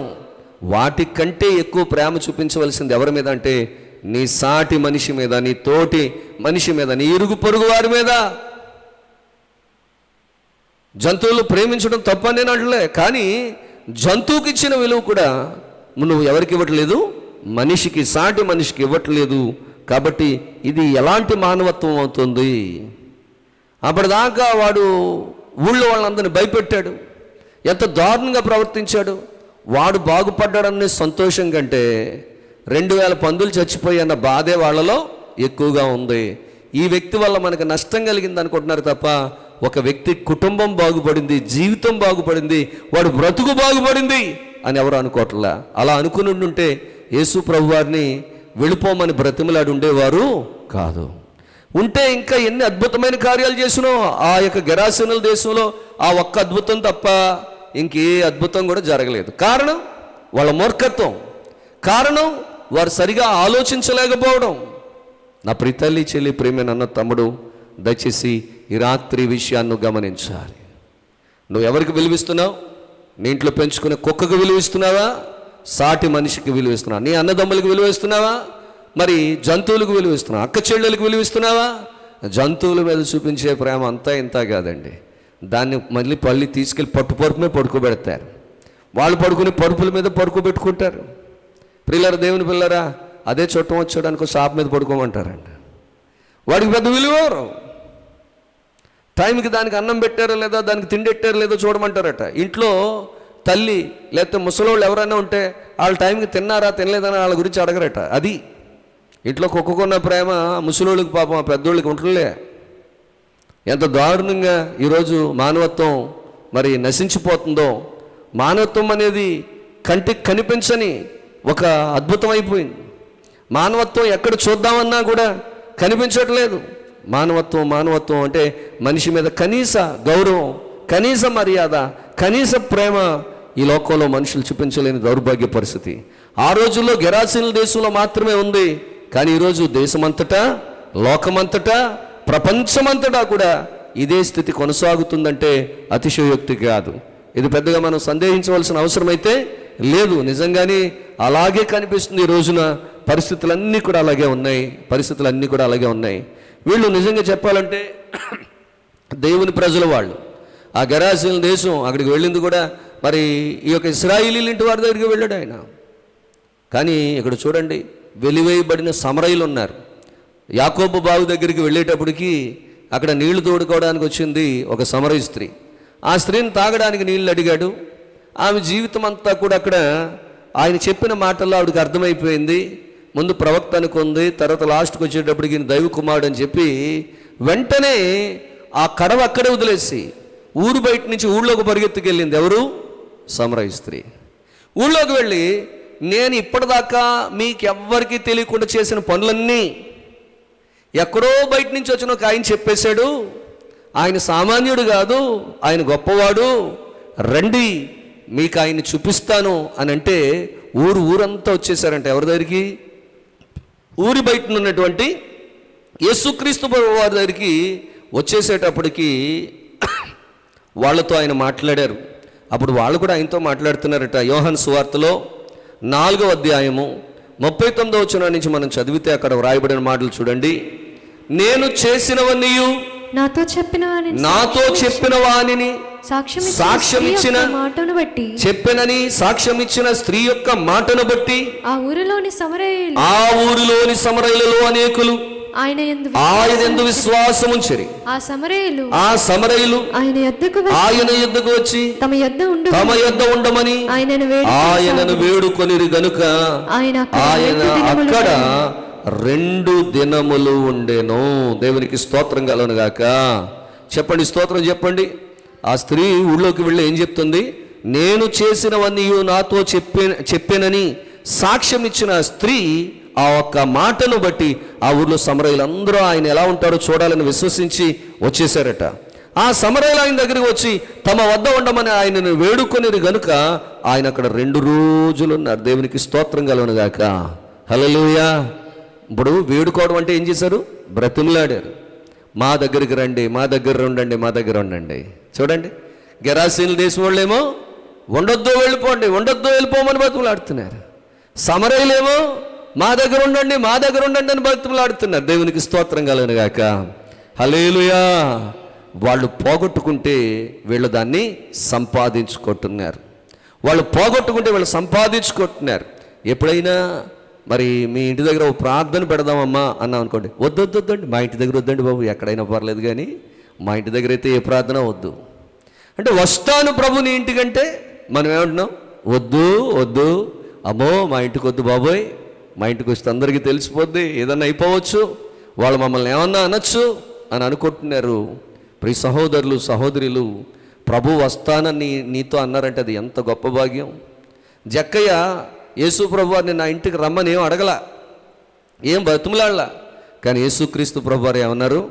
వాటికంటే ఎక్కువ ప్రేమ చూపించవలసింది ఎవరి మీద అంటే నీ సాటి మనిషి మీద, నీ తోటి మనిషి మీద, నీ ఇరుగు పొరుగు వారి మీద. జంతువులు ప్రేమించడం తప్పని నేను అంటలే, కానీ జంతువుకి ఇచ్చిన విలువ కూడా నువ్వు ఎవరికి ఇవ్వట్లేదు, మనిషికి, సాటి మనిషికి ఇవ్వట్లేదు. కాబట్టి ఇది ఎలాంటి మానవత్వం అవుతుంది? అప్పటిదాకా వాడు ఊళ్ళో వాళ్ళందరినీ భయపెట్టాడు, ఎంత దారుణంగా ప్రవర్తించాడు. వాడు బాగుపడ్డాడనే సంతోషం కంటే 2,000 పందులు చచ్చిపోయి అన్న బాధే వాళ్ళలో ఎక్కువగా ఉంది. ఈ వ్యక్తి వల్ల మనకు నష్టం కలిగింది అనుకుంటున్నారు తప్ప ఒక వ్యక్తి కుటుంబం బాగుపడింది, జీవితం బాగుపడింది, వాడు బ్రతుకు బాగుపడింది అని ఎవరు అనుకోవట్లా. అలా అనుకుని ఉంటే యేసు ప్రభు వారిని వెళ్ళిపోమని బ్రతిమలాడి ఉండేవారు కాదు. ఉంటే ఇంకా ఎన్ని అద్భుతమైన కార్యాలు చేసినో ఆ యొక్క గెరాసీనుల దేశంలో ఆ ఒక్క అద్భుతం తప్ప ఇంకే అద్భుతం కూడా జరగలేదు. కారణం వాళ్ళ మూర్ఖత్వం, కారణం వారు సరిగా ఆలోచించలేకపోవడం. నా ప్రితల్లి, చెల్లి, ప్రేమైన తమ్ముడు, దయచేసి ఈ రాత్రి విషయాన్ని గమనించాలి. నువ్వు ఎవరికి విలువిస్తున్నావు? నీ ఇంట్లో పెంచుకునే కుక్కకు విలువిస్తున్నావా? సాటి మనిషికి విలువిస్తున్నావా? నీ అన్నదమ్ములకు విలువిస్తున్నావా? మరి జంతువులకు విలువిస్తున్నావా? అక్క చెల్లెలకు విలువిస్తున్నావా? జంతువుల మీద చూపించే ప్రేమ అంతా ఇంత కాదండి. దాన్ని మళ్ళీ తీసుకెళ్ళి పరుపు మీద పడుకోబెడతారు. వాళ్ళు పడుకుని పరుపుల మీద పడుకోబెట్టుకుంటారు. ప్రియులారా, దేవుని పిల్లరా, అదే చుట్టం వచ్చాడానికి షాప్ మీద పడుకోమంటారండి. వాడికి పెద్ద విలువ. టైంకి దానికి అన్నం పెట్టారో లేదా, దానికి తిండి పెట్టారో లేదో చూడమంటారట. ఇంట్లో తల్లి లేకపోతే ముసలోళ్ళు ఎవరైనా ఉంటే వాళ్ళ టైంకి తిన్నారా తినలేదని వాళ్ళ గురించి అడగరట. అది ఇంట్లో కుక్కకున్న ప్రేమ ముసలోళ్ళకి, పాపం ఆ పెద్దోళ్ళకి ఉంటుందిలే. ఎంత దారుణంగా ఈరోజు మానవత్వం మరి నశించిపోతుందో. మానవత్వం అనేది కంటికి కనిపించని ఒక అద్భుతం అయిపోయింది. మానవత్వం ఎక్కడ చూద్దామన్నా కూడా కనిపించట్లేదు. మానవత్వం అంటే మనిషి మీద కనీస గౌరవం, కనీస మర్యాద, కనీస ప్రేమ ఈ లోకంలో మనుషులు చూపించలేని దౌర్భాగ్య పరిస్థితి. ఆ రోజుల్లో గెరాసీనుల దేశంలో మాత్రమే ఉంది. కానీ ఈరోజు దేశమంతటా, లోకమంతటా, ప్రపంచమంతటా కూడా ఇదే స్థితి కొనసాగుతుందంటే అతిశయోక్తి కాదు. ఇది పెద్దగా మనం సందేహించవలసిన అవసరం అయితే లేదు. నిజంగానే అలాగే కనిపిస్తుంది. ఈ రోజున పరిస్థితులన్నీ కూడా అలాగే ఉన్నాయి. వీళ్ళు నిజంగా చెప్పాలంటే దేవుని ప్రజల వాళ్ళు. ఆ గెరాసీనుల దేశం, అక్కడికి వెళ్ళింది కూడా మరి ఈ యొక్క ఇశ్రాయేలీల ఇంటి వారి దగ్గరికి వెళ్ళాడు ఆయన. కానీ ఇక్కడ చూడండి, వెలివేయబడిన సమరయులు ఉన్నారు. యాకోబు బావి దగ్గరికి వెళ్ళేటప్పటికి అక్కడ నీళ్లు తోడుకోవడానికి వచ్చింది ఒక సమరయ స్త్రీ. ఆ స్త్రీని తాగడానికి నీళ్లు అడిగాడు. ఆమె జీవితం అంతా కూడా అక్కడ ఆయన చెప్పిన మాటల్లో ఆవిడకి అర్థమైపోయింది. ముందు ప్రవక్త అనుకుంది, తర్వాత లాస్ట్కి వచ్చేటప్పటికి దైవ కుమారుడు అని చెప్పి వెంటనే ఆ కడవ అక్కడే వదిలేసి ఊరు బయట నుంచి ఊళ్ళోకి పరిగెత్తుకెళ్ళింది ఎవరు? సమరయ స్త్రీ. ఊళ్ళోకి వెళ్ళి, నేను ఇప్పటిదాకా మీకెవ్వరికీ తెలియకుండా చేసిన పనులన్నీ ఎక్కడో బయట నుంచి వచ్చిన ఒక ఆయన చెప్పేశాడు. ఆయన సామాన్యుడు కాదు, ఆయన గొప్పవాడు, రండి మీకు ఆయన్ని చూపిస్తాను అని అంటే ఊరంతా వచ్చేసారంట. ఎవరి దగ్గరికి? ఊరి బయట ఉన్నటువంటి యేసుక్రీస్తు వారి దగ్గరికి వచ్చేసేటప్పటికి వాళ్ళతో ఆయన మాట్లాడారు. అప్పుడు వాళ్ళు కూడా ఆయనతో మాట్లాడుతున్నారట. యోహాను సువార్తలో 4వ అధ్యాయము 39వ వచనం నుంచి మనం చదివితే అక్కడ వ్రాయబడిన మాటలు చూడండి. నేను చేసినవన్నీ నాతో చెప్పిన వానిని సాక్ష్యమిచ్చిన మాటను బట్టి, చెప్పినని సాక్ష్యమిచ్చిన స్త్రీ యొక్క మాటను బట్టి ఆ ఊరిలోని సమరయులలో అనేకులు ఆయన యందు విశ్వాసముంచిరి. ఆ సమరయులు ఆయన యొద్దకు వచ్చి తమ యొద్ద ఉండమని ఆయనను వేడుకొనిరి గనుక ఆయన అక్కడ 2 దినములు ఉండెను. దేవునికి స్తోత్రం కలుగును గాక. చెప్పండి, స్తోత్రం చెప్పండి. ఆ స్త్రీ ఊళ్ళోకి వెళ్ళి ఏం చెప్తుంది? నేను చేసినవన్నీ నాతో చెప్పానని సాక్ష్యం ఇచ్చిన స్త్రీ ఆ ఒక్క మాటను బట్టి ఆ ఊర్లో సమరయులందరూ ఆయన ఎలా ఉంటారో చూడాలని విశ్వసించి వచ్చేసారట. ఆ సమరయులు ఆయన దగ్గరికి వచ్చి తమ వద్ద ఉండమని ఆయనను వేడుకొనిరు గనుక ఆయన అక్కడ 2 రోజులు ఉన్నారు. దేవునికి స్తోత్రం కలుగును గాక. హల్లెలూయా. ఇప్పుడు వేడుకోవడం అంటే ఏం చేశారు? బ్రతిమలాడారు. మా దగ్గరికి రండి, మా దగ్గర ఉండండి, మా దగ్గర ఉండండి. చూడండి, గెరాసీనుల దేశం వాళ్ళేమో ఉండొద్దు వెళ్ళిపోమని బ్రతిమలాడుతున్నారు. సమరయులేమో మా దగ్గర ఉండండి, మా దగ్గర ఉండండి అని బ్రతిమలాడుతున్నారు. దేవునికి స్తోత్రం కలుగును గాక. హల్లెలూయా. వాళ్ళు పోగొట్టుకుంటే వీళ్ళు దాన్ని సంపాదించుకుంటున్నారు. ఎప్పుడైనా మరి మీ ఇంటి దగ్గర ఒక ప్రార్థన పెడదామమ్మా అన్నాం అనుకోండి, వద్దండి, మా ఇంటి దగ్గర వద్దండి బాబు, ఎక్కడైనా పర్లేదు కానీ మా ఇంటి దగ్గర అయితే ఏ ప్రార్థన వద్దు అంటే, వస్తాను ప్రభు నీ ఇంటికంటే మనం ఏమంటున్నాం? వద్దు అమ్మో మా ఇంటికి వద్దు బాబోయ్, మా ఇంటికి వస్తే అందరికీ తెలిసిపోద్ది, ఏదన్నా అయిపోవచ్చు, వాళ్ళు మమ్మల్ని ఏమన్నా అనొచ్చు అని అనుకుంటున్నారు. ప్రియ సహోదరులు సహోదరులు, ప్రభు వస్తానని నీతో అన్నారంటే అది ఎంత గొప్ప భాగ్యం. జక్కయ్య యేసు ప్రభు వారిని నా ఇంటికి రమ్మని ఏం అడగల, ఏం బతుములాడలా. కానీ యేసుక్రీస్తు ప్రభు వారు ఏమన్నారు?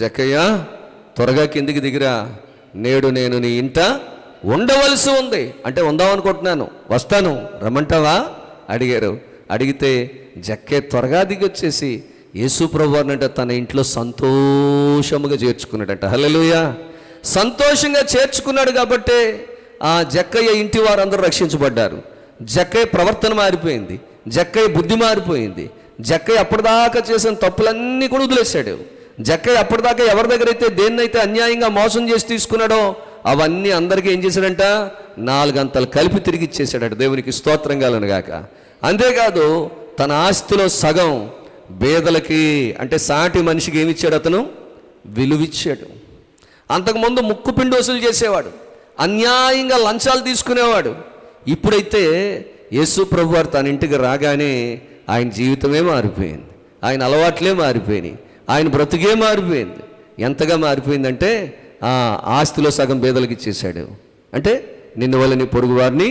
జక్కయ్య త్వరగా కిందికి దిగిరా, నేడు నేను నీ ఇంట ఉండవలసి ఉంది. అంటే ఉందామనుకుంటున్నాను, వస్తాను, రమ్మంటావా అడిగారు. అడిగితే జక్కయ్య త్వరగా దిగి వచ్చేసి యేసు ప్రభు వారిని అంటే తన ఇంట్లో సంతోషముగా చేర్చుకున్నాడంట. హల్లెలూయా. సంతోషంగా చేర్చుకున్నాడు కాబట్టి ఆ జక్కయ్య ఇంటి వారందరూ రక్షించబడ్డారు. జక్కయ్య ప్రవర్తన మారిపోయింది, జక్కయ్య బుద్ధి మారిపోయింది. జక్కయ్య అప్పటిదాకా చేసిన తప్పులన్నీ కూడా వదిలేశాడు. జక్కయ్య అప్పటిదాకా ఎవరి దగ్గర అయితే దేన్నైతే అన్యాయంగా మోసం చేసి తీసుకున్నాడో అవన్నీ అందరికీ ఏం చేశాడంట? 4 అంతలు కలిపి తిరిగి ఇచ్చేశాడట. దేవునికి స్తోత్రం కలుగును గాక. అంతేకాదు తన ఆస్తిలో సగం పేదలకి, అంటే సాటి మనిషికి ఏమిచ్చాడు? అతను విలువిచ్చాడు. అంతకుముందు ముక్కుపిండి వసూలు చేసేవాడు, అన్యాయంగా లంచాలు తీసుకునేవాడు. ఇప్పుడైతే యేసు ప్రభు వారు తన ఇంటికి రాగానే ఆయన జీవితమే మారిపోయింది, ఆయన అలవాట్లే మారిపోయినాయి, ఆయన బ్రతుకే మారిపోయింది. ఎంతగా మారిపోయిందంటే ఆస్తిలో సగం పేదలకు ఇచ్చేశాడు. అంటే నిన్ను వల్ల నీ పొరుగు వారిని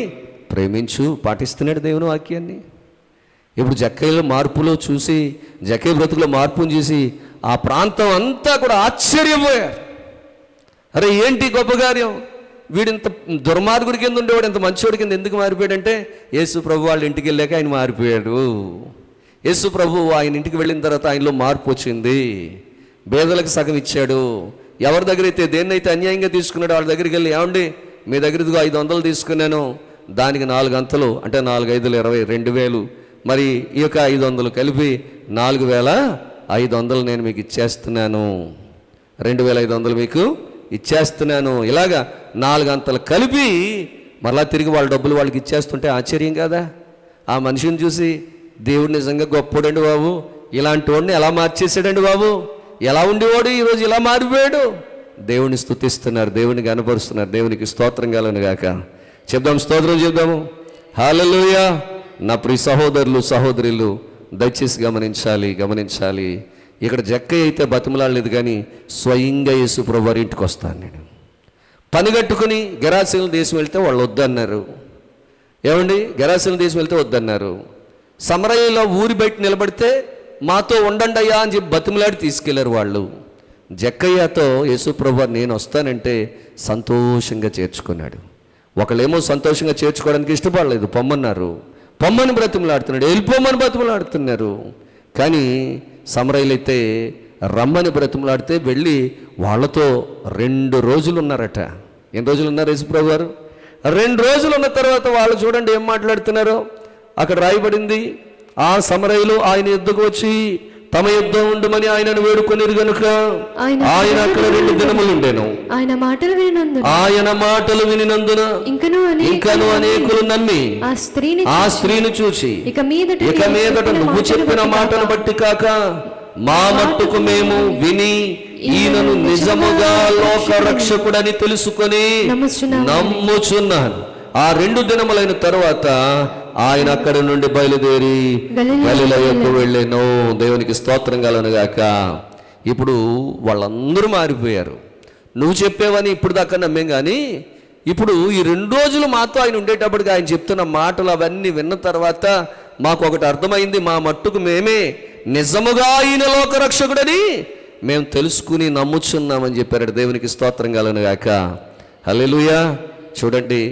ప్రేమించు, పాటిస్తున్నాడు దేవుని వాక్యాన్ని. ఇప్పుడు జక్కయ్యలో మార్పులో చూసి, జక్కయ్య బ్రతుకులో మార్పును చూసి ఆ ప్రాంతం అంతా కూడా ఆశ్చర్యపోయారు. అరే ఏంటి గొప్ప కార్యం, వీడింత దుర్మార్గుడి కింద ఉండేవాడు ఇంత మంచివాడి కింద ఎందుకు మారిపోయాడంటే యేసు ప్రభు వాళ్ళ ఇంటికి వెళ్ళాక ఆయన మారిపోయాడు. యేసు ప్రభు ఆయన ఇంటికి వెళ్ళిన తర్వాత ఆయనలో మార్పు వచ్చింది. పేదలకు సగం ఇచ్చాడు. ఎవరి దగ్గర అయితే దేన్నైతే అన్యాయంగా తీసుకున్నాడో వాళ్ళ దగ్గరికి వెళ్ళి, ఏమండి మీ దగ్గర 500 తీసుకున్నాను, దానికి 4 అంతలు అంటే 4 5 20 2000, మరి ఈ యొక్క 500 కలిపి 4500 నేను మీకు ఇచ్చేస్తున్నాను, 2500 మీకు ఇచ్చేస్తున్నాను. ఇలాగా 4 అంతలు కలిపి మరలా తిరిగి వాళ్ళ డబ్బులు వాళ్ళకి ఇచ్చేస్తుంటే ఆశ్చర్యం కాదా? ఆ మనిషిని చూసి దేవుడు నిజంగా గొప్పోడండి బాబు, ఇలాంటి వాడిని ఎలా మార్చేసాడండి బాబు, ఎలా ఉండేవాడు ఈరోజు ఇలా మారిపోయాడు. దేవుని స్తుతిస్తున్నారు, దేవుని కనపరుస్తున్నారు. దేవునికి స్తోత్రం కలుగును గాక. చెప్దాం, స్తోత్రం చెప్దాము. హల్లెలూయా. నా ప్రియ సహోదరులు సహోదరులు దయచేసి గమనించాలి. ఇక్కడ జక్కయ్య అయితే బతిమలాడలేదు, కానీ స్వయంగా యేసు ప్రభు వారి ఇంటికి వస్తాను నేను. పని కట్టుకుని గెరాసీనుల దేశం వెళ్తే వాళ్ళు వద్దన్నారు. ఏమండి, గెరాసీనుల దేశం వెళ్తే వద్దన్నారు. సమరయలో ఊరి బయట నిలబడితే మాతో ఉండండి అయ్యా అని చెప్పి బతిమలాడి తీసుకెళ్లారు వాళ్ళు. జక్కయ్యతో యేసుప్రభు నేను వస్తానంటే సంతోషంగా చేర్చుకున్నాడు. ఒకళ్ళేమో సంతోషంగా చేర్చుకోవడానికి ఇష్టపడలేదు, పొమ్మన్నారు. పొమ్మని బ్రతిమలాడుతున్నాడు, వెళ్ళిపోమని బ్రతిమలాడుతున్నారు. కానీ సమరయులైతే రమ్మని బ్రతిమలాడితే వెళ్ళి వాళ్ళతో 2 రోజులు ఉన్నారట. ఎన్ని రోజులు ఉన్నారు యేసుప్రభు వారు? 2 రోజులు ఉన్న తర్వాత వాళ్ళు చూడండి ఏం మాట్లాడుతున్నారో. అక్కడ రాయబడింది, ఆ సమరయులు ఆయన యుద్ధకు వచ్చి తమ యుద్ధం ఉండమని ఆయనను వేడుకొనిరు గనుక ఆయన అక్కడ 2 దినములు ఉండేను. ఆయన మాటలు వినినందున ఇంకను అనేకులు నమ్మి ఆ స్త్రీని చూచి ఇక మీదట నువ్వు చెప్పిన మాటను బట్టి కాక మా మట్టుకు మేము విని ఈయనను నిజముగా లోక రక్షకుడని తెలుసుకొని నమ్ముచున్నాను. ఆ 2 దినములైన తరువాత ఆయన అక్కడి నుండి బయలుదేరి గలిలయకు వెళ్ళాను. దేవునికి స్తోత్రం కలుగును గాక. ఇప్పుడు వాళ్ళందరూ మారిపోయారు. నువ్వు చెప్పేవని ఇప్పుడు దాకా నమ్మేం, కానీ ఇప్పుడు ఈ 2 రోజులు మాతో ఆయన ఉండేటప్పటికి ఆయన చెప్తున్న మాటలు అవన్నీ విన్న తర్వాత మాకు ఒకటి అర్థమైంది, మా మట్టుకు మేమే నిజముగా ఆయన లోకరక్షకుడని మేము తెలుసుకుని నమ్ముచున్నామని చెప్పారు. దేవునికి స్తోత్రం కలుగును గాక. హల్లెలూయా. చూడండి,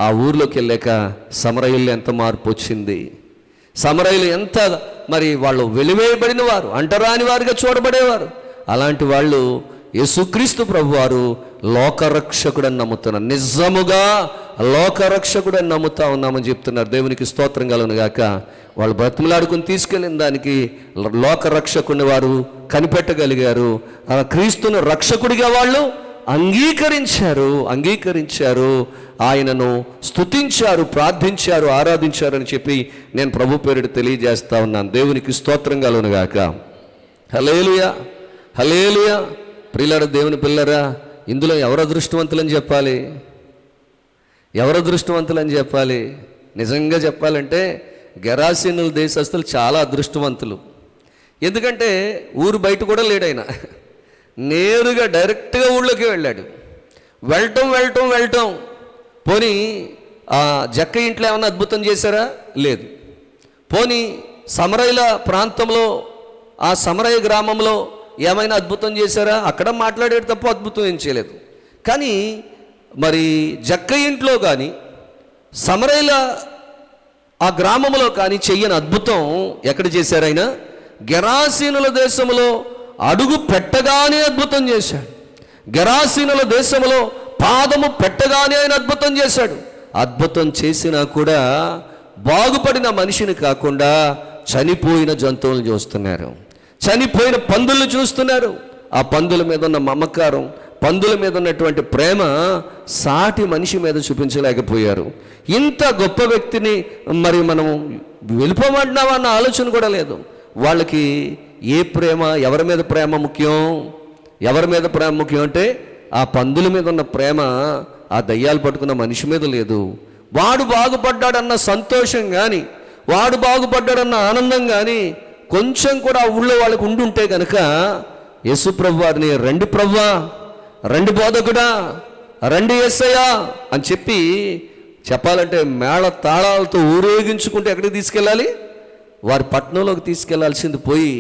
ఆ ఊర్లోకి వెళ్ళాక సమరయులు ఎంత మార్పు వచ్చింది. సమరయులు ఎంత మరి వాళ్ళు వెలివేయబడిన వారు, అంటరాని వారిగా చూడబడేవారు. అలాంటి వాళ్ళు యేసుక్రీస్తు ప్రభువారు లోకరక్షకుడని నమ్ముతున్నారు. నిజముగా లోకరక్షకుడని నమ్ముతా ఉన్నామని చెప్తున్నారు. దేవునికి స్తోత్రం కలుగును గాక. వాళ్ళు బ్రతిమలాడుకుని తీసుకెళ్ళిన దానికి లోకరక్షకుని వారు కనిపెట్టగలిగారు. ఆ క్రీస్తును రక్షకుడిగా వాళ్ళు అంగీకరించారు, ఆయనను స్తుతించారు, ప్రార్థించారు, ఆరాధించారు అని చెప్పి నేను ప్రభు పేరిట తెలియజేస్తా ఉన్నాను. దేవునికి స్తోత్రం కలుగును గాక. హల్లెలూయా, హల్లెలూయా. ప్రియులారా, దేవుని పిల్లరా, ఇందులో ఎవరు అదృష్టవంతులని చెప్పాలి? ఎవరు అదృష్టవంతులని చెప్పాలి? నిజంగా చెప్పాలంటే గెరాసీనుల దేశస్తులు చాలా అదృష్టవంతులు. ఎందుకంటే ఊరు బయట కూడా లేడైనా, నేరుగా డైరెక్ట్గా ఊళ్ళోకి వెళ్ళాడు. వెళ్ళటం పోనీ ఆ జక్క ఇంట్లో ఏమైనా అద్భుతం చేశారా? లేదు. పోనీ సమరయుల ప్రాంతంలో ఆ సమరయ గ్రామంలో ఏమైనా అద్భుతం చేశారా? అక్కడ మాట్లాడేది తప్ప అద్భుతం ఏం చేయలేదు. కానీ మరి జక్క ఇంట్లో కానీ సమరయుల ఆ గ్రామంలో కానీ చెయ్యని అద్భుతం ఎక్కడ చేశారైనా? గెరాసీనుల దేశంలో అడుగు పెట్టగానే అద్భుతం చేశాడు. గెరాసీనుల దేశంలో పాదము పెట్టగానే ఆయన అద్భుతం చేశాడు. అద్భుతం చేసినా కూడా బాగుపడిన మనిషిని కాకుండా చనిపోయిన జంతువులను చూస్తున్నారు, చనిపోయిన పందులను చూస్తున్నారు. ఆ పందుల మీద ఉన్న మమకారం, పందుల మీద ఉన్నటువంటి ప్రేమ సాటి మనిషి మీద చూపించలేకపోయారు. ఇంత గొప్ప వ్యక్తిని మరి మనం వెళ్ళిపోమంటున్నావా అన్న ఆలోచన కూడా లేదు వాళ్ళకి. ఏ ప్రేమ, ఎవరి మీద ప్రేమ ముఖ్యం? ఎవరి మీద ప్రేమ ముఖ్యం అంటే ఆ పందుల మీద ఉన్న ప్రేమ ఆ దయ్యాలు పట్టుకున్న మనిషి మీద లేదు. వాడు బాగుపడ్డాడన్న సంతోషం కానీ, వాడు బాగుపడ్డాడన్న ఆనందం కానీ కొంచెం కూడా ఆ ఊళ్ళో వాళ్ళకి ఉండుంటే కనుక యేసుప్రభు వారిని రండి ప్రభువా, రండి బోధకుడా, రండి యేసయ్యా అని చెప్పాలంటే మేళ తాళాలతో ఊరేగించుకుంటే ఎక్కడికి తీసుకెళ్ళాలి? వారి పట్టణంలోకి తీసుకెళ్లాల్సింది పోయి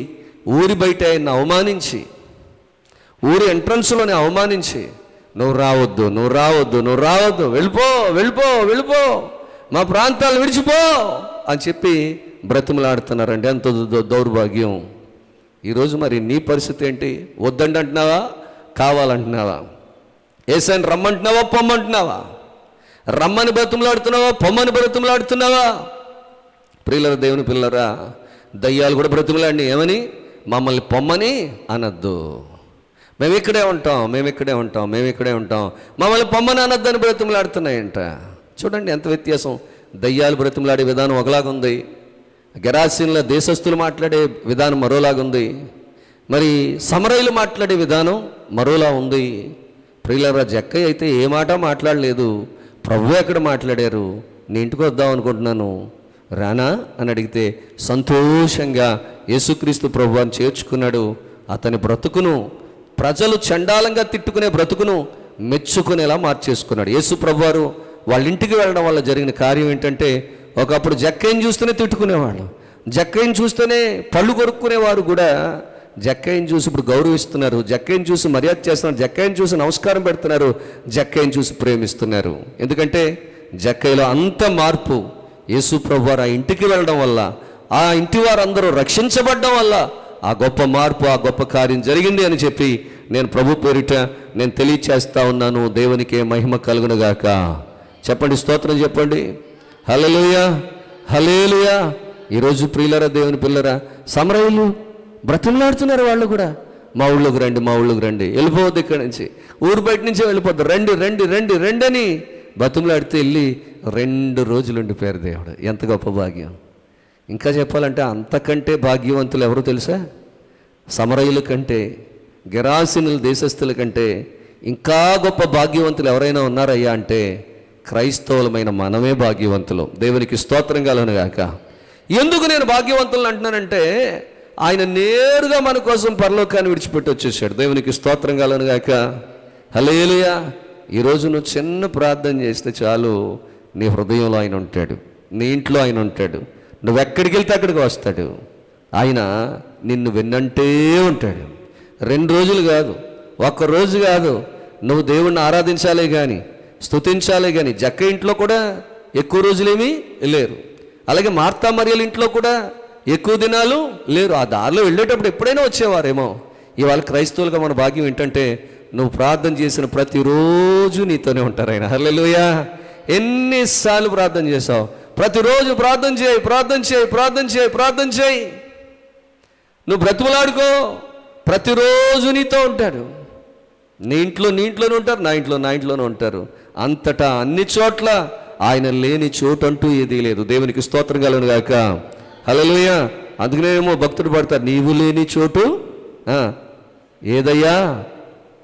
ఊరి బయట ఆయన అవమానించి, ఊరి ఎంట్రన్స్లోనే అవమానించి, నువ్వు రావద్దు, వెళ్ళిపో, మా ప్రాంతాలు విడిచిపో అని చెప్పి బ్రతిమలాడుతున్నారండి. ఎంత దౌర్భాగ్యం. ఈరోజు మరి నీ పరిస్థితి ఏంటి? వద్దండి అంటున్నావా? కావాలంటున్నావా? యేసయ్యని రమ్మంటున్నావా? పొమ్మంటున్నావా? రమ్మని బ్రతిమలాడుతున్నావా? పొమ్మని బ్రతిమలాడుతున్నావా? ప్రియులరా, దేవుని పిల్లరా, దయ్యాలు కూడా బ్రతిమలాడిని ఏమని? మమ్మల్ని పొమ్మని అనద్దు, మేము ఇక్కడే ఉంటాం, మమ్మల్ని పొమ్మని అనద్దని బ్రతిమలాడుతున్నాయంట. చూడండి ఎంత వ్యత్యాసం. దయ్యాలు బ్రతిమలాడే విధానం ఒకలాగుంది, గెరాసీనుల దేశస్తులు మాట్లాడే విధానం మరోలాగుంది, మరి సమరయులు మాట్లాడే విధానం మరోలా ఉంది. ప్రియులరా, జక్కయ్య అయితే ఏ మాట మాట్లాడలేదు. ప్రభు ఎక్కడ మాట్లాడారు? నీ ఇంటికి వద్దాం అనుకుంటున్నాను, రానా అని అడిగితే సంతోషంగా యేసుక్రీస్తు ప్రభువాన్ని చేర్చుకున్నాడు. అతని బ్రతుకును, ప్రజలు చండాలంగా తిట్టుకునే బ్రతుకును మెచ్చుకునేలా మార్చేసుకున్నాడు. యేసు ప్రభువారు వాళ్ళ ఇంటికి వెళ్ళడం వల్ల జరిగిన కార్యం ఏంటంటే, ఒకప్పుడు జక్కయ్యని చూస్తేనే తిట్టుకునేవాళ్ళు, జక్కయ్యని చూస్తేనే పళ్ళు కొరుక్కునేవారు కూడా జక్కయ్యని చూసి ఇప్పుడు గౌరవిస్తున్నారు, జక్కయ్యని చూసి మర్యాద చేస్తున్నారు, జక్కయ్యని చూసి నమస్కారం పెడుతున్నారు, జక్కయ్యని చూసి ప్రేమిస్తున్నారు. ఎందుకంటే జక్కయ్యలో అంత మార్పు యేసు ప్రభువారు ఆ ఇంటికి వెళ్ళడం వల్ల, ఆ ఇంటి వారందరూ రక్షించబడడం వల్ల ఆ గొప్ప మార్పు, ఆ గొప్ప కార్యం జరిగింది అని చెప్పి నేను ప్రభు పేరిట నేను తెలియచేస్తా ఉన్నాను. దేవునికే మహిమ కలుగునుగాక. చెప్పండి, స్తోత్రం చెప్పండి. హల్లెలూయా, హల్లెలూయా. ఈరోజు ప్రియులరా, దేవుని పిల్లరా, సమరయులు బ్రతిమలాడుతున్నారు. వాళ్ళు కూడా మా ఊళ్ళోకి రండి, మా ఊళ్ళోకి రండి, వెళ్ళిపోవద్దు ఇక్కడి నుంచి, ఊరు బయట నుంచే వెళ్ళిపోద్దు, రండి రండి రండి రండి అని బ్రతిమలాడితే వెళ్ళి 2 రోజులు ఉండిపోయారు. దేవుడు ఎంత గొప్ప భాగ్యం. ఇంకా చెప్పాలంటే అంతకంటే భాగ్యవంతులు ఎవరు తెలుసా? సమరయుల కంటే, గెరాసినుల దేశస్థుల కంటే ఇంకా గొప్ప భాగ్యవంతులు ఎవరైనా ఉన్నారయ్యా అంటే క్రైస్తవులమైన మనమే భాగ్యవంతులు. దేవునికి స్తోత్రం కలుగునుగాక. ఎందుకు నేను భాగ్యవంతులను అంటున్నానంటే, ఆయన నేరుగా మన కోసం పరలోకాన్ని విడిచిపెట్టి వచ్చేసాడు. దేవునికి స్తోత్రం కలుగునుగాక. హల్లెలూయా. ఈరోజు నువ్వు చిన్న ప్రార్థన చేస్తే చాలు, నీ హృదయంలో ఆయన ఉంటాడు, నీ ఇంట్లో ఆయన ఉంటాడు, నువ్వెక్కడికి వెళ్తే అక్కడికి వస్తాడు. ఆయన నిన్ను వెన్నంటే ఉంటాడు. 2 రోజులు కాదు, 1 రోజు కాదు, నువ్వు దేవుణ్ణి ఆరాధించాలే కానీ, స్తుతించాలే కానీ. జక్క ఇంట్లో కూడా ఎక్కువ రోజులేమీ లేరు, అలాగే మార్తా మరియల ఇంట్లో కూడా ఎక్కువ దినాలు లేరు. ఆ దారిలో వెళ్ళేటప్పుడు ఎప్పుడైనా వచ్చేవారేమో. ఇవాళ క్రైస్తవులుగా మన భాగ్యం ఏంటంటే, నువ్వు ప్రార్థన చేసిన ప్రతిరోజు నీతోనే ఉంటారు ఆయన. హల్లెలూయా. ఎన్నిసార్లు ప్రార్థన చేసావు? ప్రతిరోజు ప్రార్థన చేయి, ప్రార్థన చేయి, ప్రార్థన చేయి, ప్రార్థన చేయి. నువ్వు బ్రతుకులాడుకో, ప్రతిరోజు నీతో ఉంటాడు. నీ ఇంట్లోనే ఉంటారు, నా ఇంట్లోనే ఉంటారు. అంతటా అన్ని చోట్ల ఆయన లేని చోటు అంటూ ఏదీ లేదు. దేవునికి స్తోత్రం కలుగునుగాక. హల్లెలూయా. అందుకనేమో భక్తుడు పాడతారు, నీవు లేని చోటు ఏదయ్యా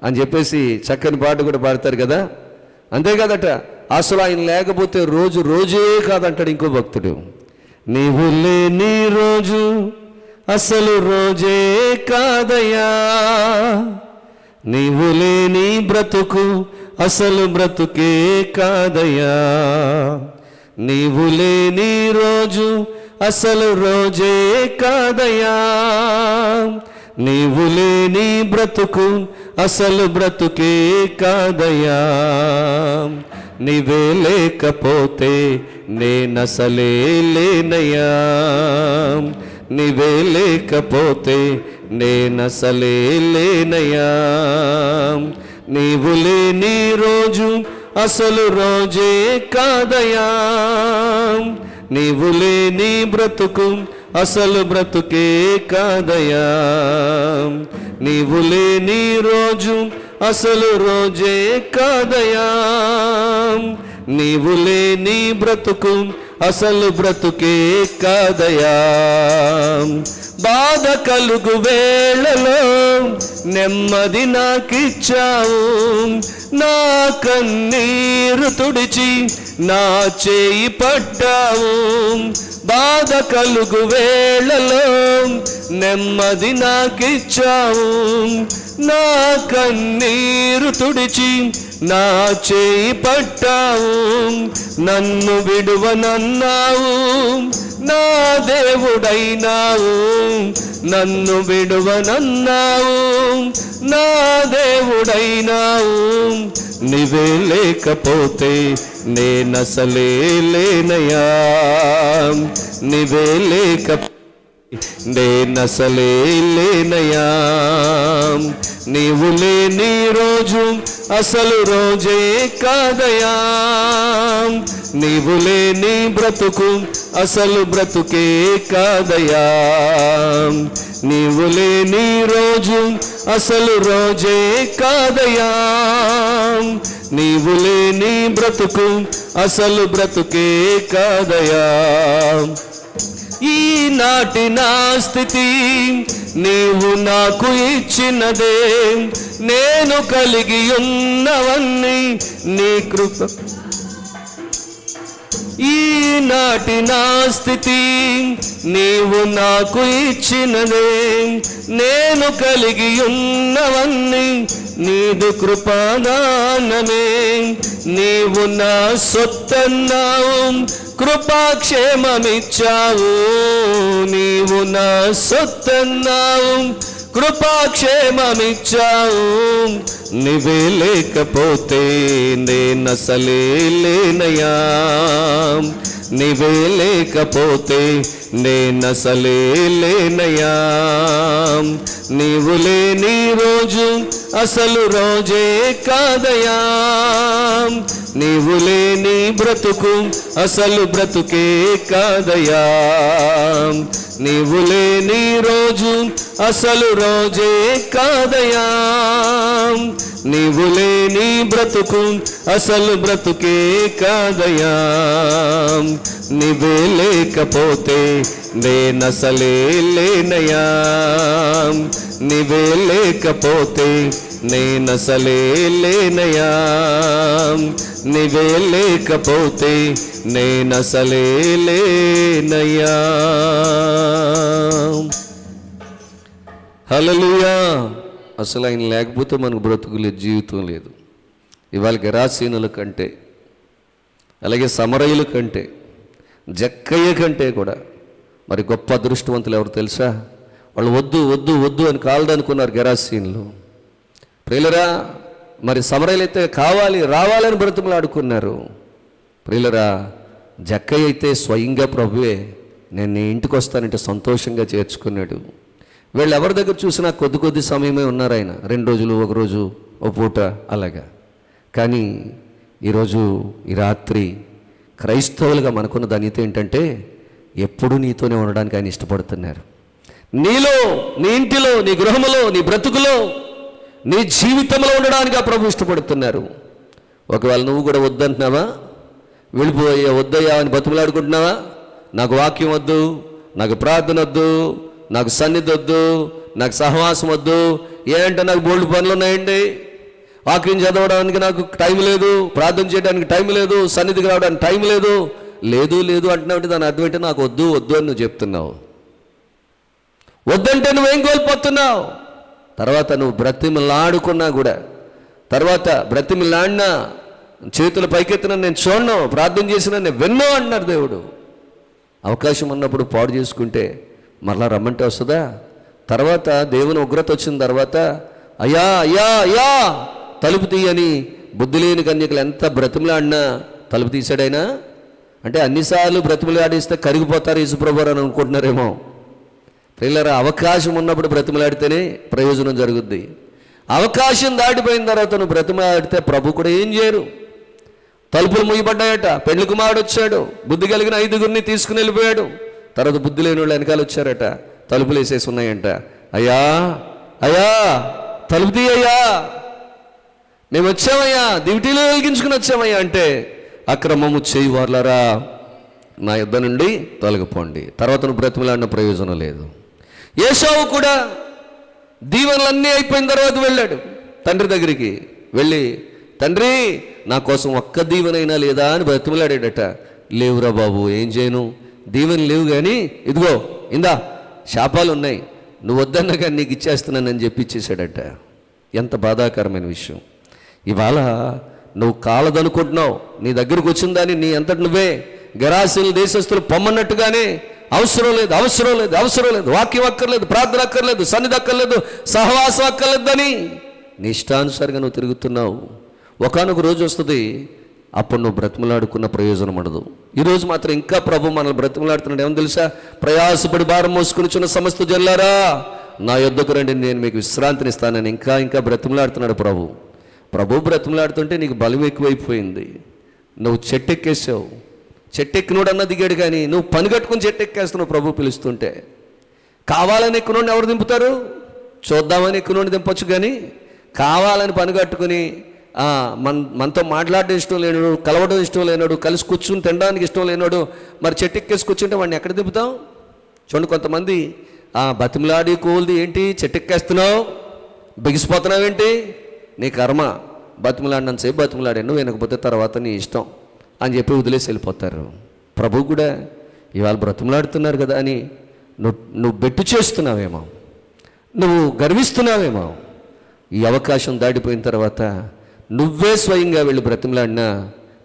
అని చెప్పేసి చక్కని పాట కూడా పాడతారు కదా. అంతే కదట, అసలు ఆయన లేకపోతే రోజే కాదంటాడు ఇంకో భక్తుడు. నీవు లేని రోజు అసలు రోజే కాదయ్యా, నీవు లేని బ్రతుకు అసలు బ్రతుకే కాదయ్యా, నీవు లేని రోజు అసలు రోజే కాదయ్యా, నీవు లేని బ్రతుకు అసలు బ్రతుకే కాదయ్యా, నీవే లేకపోతే నేనసలే లేనయ్యా, నీవే లేకపోతే నేనసలే లేనయ్యా, నీవు లేని రోజు అసలు రోజే కాదయ్యా, నీవు లేని బ్రతుకు అసలు బ్రతుకే కాదయ్యా, నీవు లేని రోజు అసలు రోజే కాదయ్యా, నీవు లేని బ్రతుకు అసలు బ్రతుకే కాదయ్యా. బాధ కలుగు వేళలో నెమ్మది నాకిచ్చావు, నా కన్నీరు తుడిచి నా చేయి పట్టావు, బాధ కలుగు వేళలో నెమ్మది నాకిచ్చావు, నా కన్నీరు తుడిచి నా చేయి పట్టావు, నన్ను విడువనన్నావు, నా దేవుడైనావు, నన్ను విడువనన్నావు, నా దేవుడైనావు, నీవే లేకపోతే నేనసలే లేనయ్యా, నీవే లేకపోతే నేనసలే లేనయ్యా, నీవు లేని రోజు అసలు రోజే కాదయ్యా, నీవు లేని బ్రతుకు అసలు బ్రతుకే కాదయ్యా, నీవు లేని రోజు అసలు రోజే కాదయ్యా, నీవు లేని బ్రతుకు అసలు బ్రతుకే కాదయ్యా. ఈనాటి నా స్థితి నీవు నాకు ఇచ్చినదే, నేను కలిగి ఉన్నవన్నీ నీ కృప. ఈనాటి నా స్థితి నీవు నాకు ఇచ్చినదే, నేను కలిగి ఉన్నవన్నీ నీదు కృపాదానమే. నీవు నా సొత్తన్నావు, కృపాక్షేమమిచ్చావు. నీవు నా సొత్తన్నావు, కృపాక్షేమమిచ్చావు. నీవే లేకపోతే నేనసలే లేనయ్యా. నీవే లేకపోతే నేనసలే లేనయ్యా. నీవు లేని రోజు అసలు రోజే కాదయా. నీవు లేని బ్రతుకు అసలు బ్రతుకే కాదయా. నీవు లేని రోజు అసలు రోజే కాదయా. నీవు లేని బ్రతుకు అసలు బ్రతుకే కాదయా. నీవే లేకపోతే నేనసలే లేనయ్యా. నీవే లేకపోతే నేనసలే లేనయ్యా. నీవే లేకపోతే నేనసలే లేనయ్యా. హల్లెలూయా. అసలు ఆయన లేకపోతే మనకు బ్రతుకు లేదు, జీవితం లేదు. ఇవాళ గెరాసీనుల కంటే, అలాగే సమరయుల కంటే, జక్కయ్య కంటే కూడా మరి గొప్ప అదృష్టవంతులు ఎవరు తెలుసా? వాళ్ళు వద్దు వద్దు వద్దు అని కాలదనుకున్నారు గెరాసీనులు. ప్రియులరా, మరి సమరయులు అయితే కావాలి రావాలని బ్రతుకులాడుకున్నారు. ప్రియులరా, జక్కయ్య అయితే స్వయంగా ప్రభువే నేను నీ ఇంటికి వస్తానంటే సంతోషంగా చేర్చుకున్నాడు. వీళ్ళు ఎవరి దగ్గర చూసినా కొద్ది సమయమే ఉన్నారు. ఆయన 2 రోజులు, 1 రోజు, ఒక పూట అలాగా. కానీ ఈరోజు ఈ రాత్రి క్రైస్తవులుగా మనకున్న ధన్యత ఏంటంటే ఎప్పుడు నీతోనే ఉండడానికి ఆయన ఇష్టపడుతున్నారు. నీలో, నీ ఇంటిలో, నీ గృహములో, నీ బ్రతుకులో, నీ జీవితంలో ఉండడానికి ఆ ప్రభు ఇష్టపడుతున్నారు. ఒకవేళ నువ్వు కూడా వద్దంటున్నావా, వెళ్ళిపోయా వద్దయ్యా అని బతుకులాడుకుంటున్నావా? నాకు వాక్యం వద్దు, నాకు ప్రార్థన వద్దు, నాకు సన్నిధి వద్దు, నాకు సహవాసం వద్దు, ఏంటంటే నాకు బోల్డ్ పనులు ఉన్నాయండి, వాక్యం చదవడానికి నాకు టైం లేదు, ప్రార్థన చేయడానికి టైం లేదు, సన్నిధికి రావడానికి టైం లేదు, లేదు లేదు అంటున్నావు. దాని అర్థం ఏంటంటే నాకు వద్దు వద్దు అని నువ్వు చెప్తున్నావు. వద్దంటే నువ్వేం కోల్పోతున్నావు? తర్వాత నువ్వు బ్రతిమలాడుకున్నా కూడా, తర్వాత బ్రతిమలాడినా చేతులు పైకెత్తిన నేను చూడను, ప్రార్థన చేసినా నేను విన్నో అన్నారు దేవుడు. అవకాశం ఉన్నప్పుడు పాడు చేసుకుంటే మరలా రమ్మంటే వస్తుందా? తర్వాత దేవుని ఉగ్రత వచ్చిన తర్వాత అయ్యా అయ్యా అయ్యా తలుపు తీయని బుద్ధి లేని కన్యకలు ఎంత బ్రతిమలాడినా తలుపు తీసాడైనా? అంటే అన్నిసార్లు బ్రతిమలాడిస్తే కరిగిపోతారు యేసుప్రభు అని అనుకుంటున్నారేమో. పిల్లరా, అవకాశం ఉన్నప్పుడు బ్రతిమలాడితేనే ప్రయోజనం జరుగుద్ది. అవకాశం దాటిపోయిన తర్వాత నువ్వు బ్రతిమలాడితే ప్రభు కూడా ఏం చేయరు. తలుపులు మూయబడ్డాయట, పెళ్లి కుమారుడు వచ్చాడు, బుద్ధి కలిగిన 5గురిని తీసుకుని వెళ్ళిపోయాడు. తర్వాత బుద్ధి లేని వాళ్ళు వెనకాల వచ్చారట, తలుపులు వేసేసి ఉన్నాయంట. అయ్యా అయ్యా తలుపు తీయ్యా, మేము వచ్చామయ్యా, దివిటీలో వెలిగించుకుని వచ్చామయ్యా అంటే, అక్రమము చేయి వాళ్ళరా నా యుద్ధ నుండి తొలగిపోండి. తర్వాత నువ్వు బ్రతిమలాడిన ప్రయోజనం లేదు. ఏశావు కూడా దీవెనలన్నీ అయిపోయిన తర్వాత వెళ్ళాడు తండ్రి దగ్గరికి. వెళ్ళి, తండ్రి నా కోసం ఒక్క దీవెనైనా లేదా అని బ్రతిమలాడాడట. లేవురా బాబు, ఏం చేయను, దీవెన లేవు, కానీ ఇదిగో ఇందా శాపాలు ఉన్నాయి, నువ్వు వద్దన్నా కానీ నీకు ఇచ్చేస్తున్నానని చెప్పి ఇచ్చేసాడట. ఎంత బాధాకరమైన విషయం. ఇవాళ నువ్వు కాలదనుకుంటున్నావు, నీ దగ్గరకు వచ్చిందని నీ అంతటి నువ్వే గెరాసీల దేశస్తులు పొమ్మన్నట్టుగానే అవసరం లేదు అవసరం లేదు అవసరం లేదు, వాక్యం అక్కర్లేదు, ప్రార్థన అక్కర్లేదు, సన్నిధి అక్కర్లేదు, సహవాసం అక్కర్లేదని నీ ఇష్టానుసారంగా నువ్వు తిరుగుతున్నావు. ఒకానొక రోజు వస్తుంది, అప్పుడు నువ్వు బ్రతిమలాడుకున్న ప్రయోజనం ఉండదు. ఈరోజు మాత్రం ఇంకా ప్రభు మనల్ని బ్రతిమలాడుతున్నాడు. ఏమని తెలుసా? ప్రయాసపడి భారం మోసుకుని చిన్న సమస్త జనులారా నా యొద్దకు రండి, నేను మీకు విశ్రాంతిని ఇస్తానని ఇంకా ఇంకా బ్రతిమలాడుతున్నాడు ప్రభు. ప్రభు బ్రతిమలాడుతుంటే నీకు బలం ఎక్కువైపోయింది. నువ్వు చెట్టెక్కేసావు, చెట్టెక్కినోడన్నా దిగాడు, కానీ నువ్వు పని కట్టుకుని చెట్టెక్కేస్తున్నావు ప్రభు పిలుస్తుంటే. కావాలని ఎక్కినోడిని ఎవరు దింపుతారు? చూద్దామని ఎక్కినోడిని దింపొచ్చు, కానీ కావాలని పని కట్టుకుని మనతో మాట్లాడడం ఇష్టం లేనాడు, కలవడం ఇష్టం లేనాడు, కలిసి కూర్చుని తినడానికి ఇష్టం లేనాడు, మరి చెట్టెక్కేసి కూర్చుంటే వాడిని ఎక్కడ దింపుతాం? చూడండి, కొంతమంది బతిమలాడి కోల్ది ఏంటి చెట్టెక్కేస్తున్నావు, బిగిసిపోతున్నావేంటి, నీ కర్మ, బతిమలాడినంత సేపు బతిమలాడాను, వినకపోతే తర్వాత నీ ఇష్టం అని చెప్పి వదిలేసి వెళ్ళిపోతారు. ప్రభు కూడా ఇవాళ బ్రతిమలాడుతున్నారు కదా అని నువ్వు బెట్టు చేస్తున్నావేమో, నువ్వు గర్విస్తున్నావేమో, ఈ అవకాశం దాటిపోయిన తర్వాత నువ్వే స్వయంగా వెళ్ళి బ్రతిమలాడినా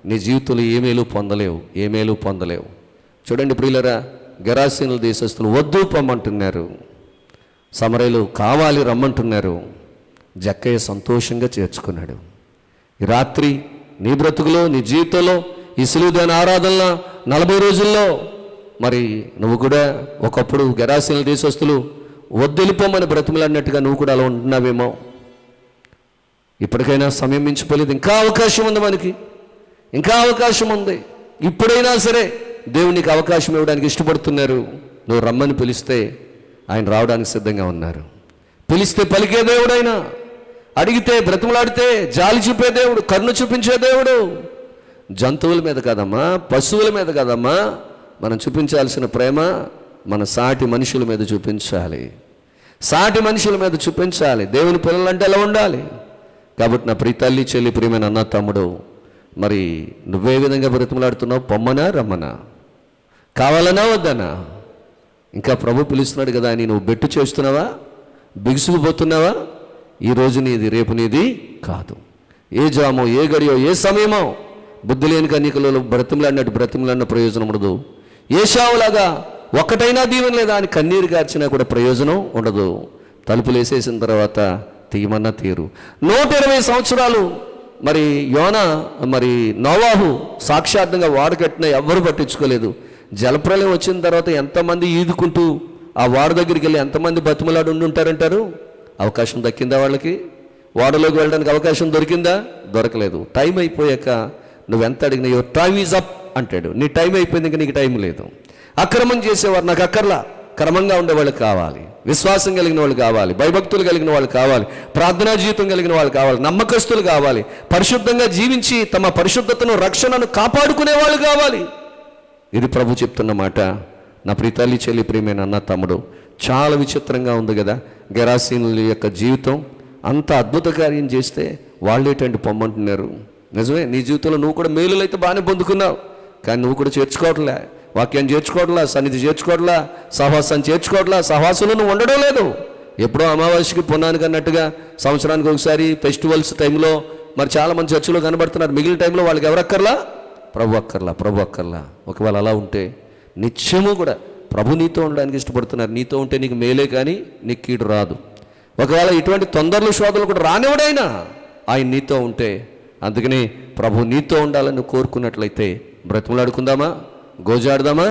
నీ జీవితంలో ఏ మేలు పొందలేవు. చూడండి ప్రియులరా, గెరాసీనుల దేశస్తులు వద్దు పొమ్మంటున్నారు, సమరయులు కావాలి రమ్మంటున్నారు. జక్కయ్య సంతోషంగా చేర్చుకున్నాడు. ఈ రాత్రి నీ బ్రతుకులో, నీ జీవితంలో ఈ సిలువ ఆరాధనలో 40 రోజుల్లో మరి నువ్వు కూడా ఒకప్పుడు గెరాసీనుల దేశస్తులు వద్దెలిపోమని బ్రతిమలాడినట్టుగా నువ్వు కూడా అలా ఉంటున్నావేమో. ఇప్పటికైనా సమయం మించిపోలేదు, ఇంకా అవకాశం ఉంది, మనకి ఇంకా అవకాశం ఉంది. ఇప్పుడైనా సరే దేవునికి అవకాశం ఇవ్వడానికి ఇష్టపడుతున్నారు. నువ్వు రమ్మని పిలిస్తే ఆయన రావడానికి సిద్ధంగా ఉన్నారు. పిలిస్తే పలికే దేవుడైనా, అడిగితే బ్రతిమలాడితే జాలి చూపే దేవుడు, కరుణ చూపించే దేవుడు. జంతువుల మీద కాదమ్మా, పశువుల మీద కాదమ్మా మనం చూపించాల్సిన ప్రేమ మన సాటి మనుషుల మీద చూపించాలి. సాటి మనుషుల మీద చూపించాలి. దేవుని పిల్లలంటే ఎలా ఉండాలి. కాబట్టి నా ప్రియ తల్లి, చెల్లి, ప్రియమైన అన్న, తమ్ముడు, మరి నువ్వే విధంగా బ్రతిమలాడుతున్నావు? పొమ్మనా రమ్మనా? కావాలనా వద్దనా? ఇంకా ప్రభు పిలుస్తున్నాడు కదా అని నువ్వు బెట్టు చేస్తున్నావా? బిగుసుకుపోతున్నావా? ఈరోజు నీది, రేపు నీది కాదు. ఏ జామో, ఏ గడియో, ఏ సమయమో బుద్ధి లేని కన్యకలలో బ్రతిమలాడిన ప్రయోజనం ఉండదు. ఏశావులాగా ఒక్కటైనా దీవెన లేదా అని కన్నీరు గార్చినా కూడా ప్రయోజనం ఉండదు. తలుపులు వేసేసిన తర్వాత తీయమన్నా తీరు. 120 సంవత్సరాలు మరి నోవాహు సాక్షాత్తంగా వాడకట్టిన ఎవ్వరు పట్టించుకోలేదు. జలప్రలయం వచ్చిన తర్వాత ఎంతమంది ఈదుకుంటూ ఆ వాడ దగ్గరికి వెళ్ళి ఎంతమంది బతిమలాడు ఉంటారంటారు? అవకాశం దక్కిందా వాళ్ళకి? వాడలోకి వెళ్ళడానికి అవకాశం దొరికిందా? దొరకలేదు. టైం అయిపోయాక నువ్వెంత అడిగినా యువర్ టైమ్ ఈజ్ అప్ అంటాడు. నీ టైం అయిపోయింది, ఇంకా నీకు టైం లేదు. అక్రమం చేసేవారు నాకు అక్కర్లా, క్రమంగా ఉండేవాళ్ళు కావాలి, విశ్వాసం కలిగిన వాళ్ళు కావాలి, భయభక్తులు కలిగిన వాళ్ళు కావాలి, ప్రార్థనా జీవితం కలిగిన వాళ్ళు కావాలి, నమ్మకస్తులు కావాలి, పరిశుద్ధంగా జీవించి తమ పరిశుద్ధతను, రక్షణను కాపాడుకునే వాళ్ళు కావాలి. ఇది ప్రభు చెప్తున్న మాట. నా ప్రియ తల్లి, చెల్లి, ప్రియమైన అన్న, తమ్ముడు, చాలా విచిత్రంగా ఉంది కదా గెరాసీనుల యొక్క జీవితం. అంత అద్భుత కార్యం చేస్తే వాళ్ళేటండి పొమ్మంటున్నారు. నిజమే, నీ జీవితంలో నువ్వు కూడా మేలులు అయితే బాగానే పొందుకున్నావు, కానీ నువ్వు కూడా చేర్చుకోవట్లే, వాక్యాన్ని చేర్చుకోవట్లా, సన్నిధి చేర్చుకోవట్లా, సహవాసాన్ని చేర్చుకోవట్లా, సహవాసంలో నువ్వు ఉండడం లేదు. ఎప్పుడో అమావాస్యకి పున్నానికి అన్నట్టుగా సంవత్సరానికి ఒకసారి ఫెస్టివల్స్ టైంలో మరి చాలామంది చర్చిలో కనబడుతున్నారు. మిగిలిన టైంలో వాళ్ళకి ఎవరక్కర్లా? ప్రభు అక్కర్లా. ఒకవేళ అలా ఉంటే నిత్యము కూడా ప్రభు నీతో ఉండడానికి ఇష్టపడుతున్నారు. నీతో ఉంటే నీకు మేలే కానీ నీకు కీడు రాదు. ఒకవేళ ఇటువంటి తొందరలు శోధనలు కూడా రానివ్వడైనా ఆయన నీతో ఉంటే, అందుకని ప్రభు నీతో ఉండాలని కోరుకున్నట్లయితే బ్రతిమలాడుకుందామా, గోజాడదామా?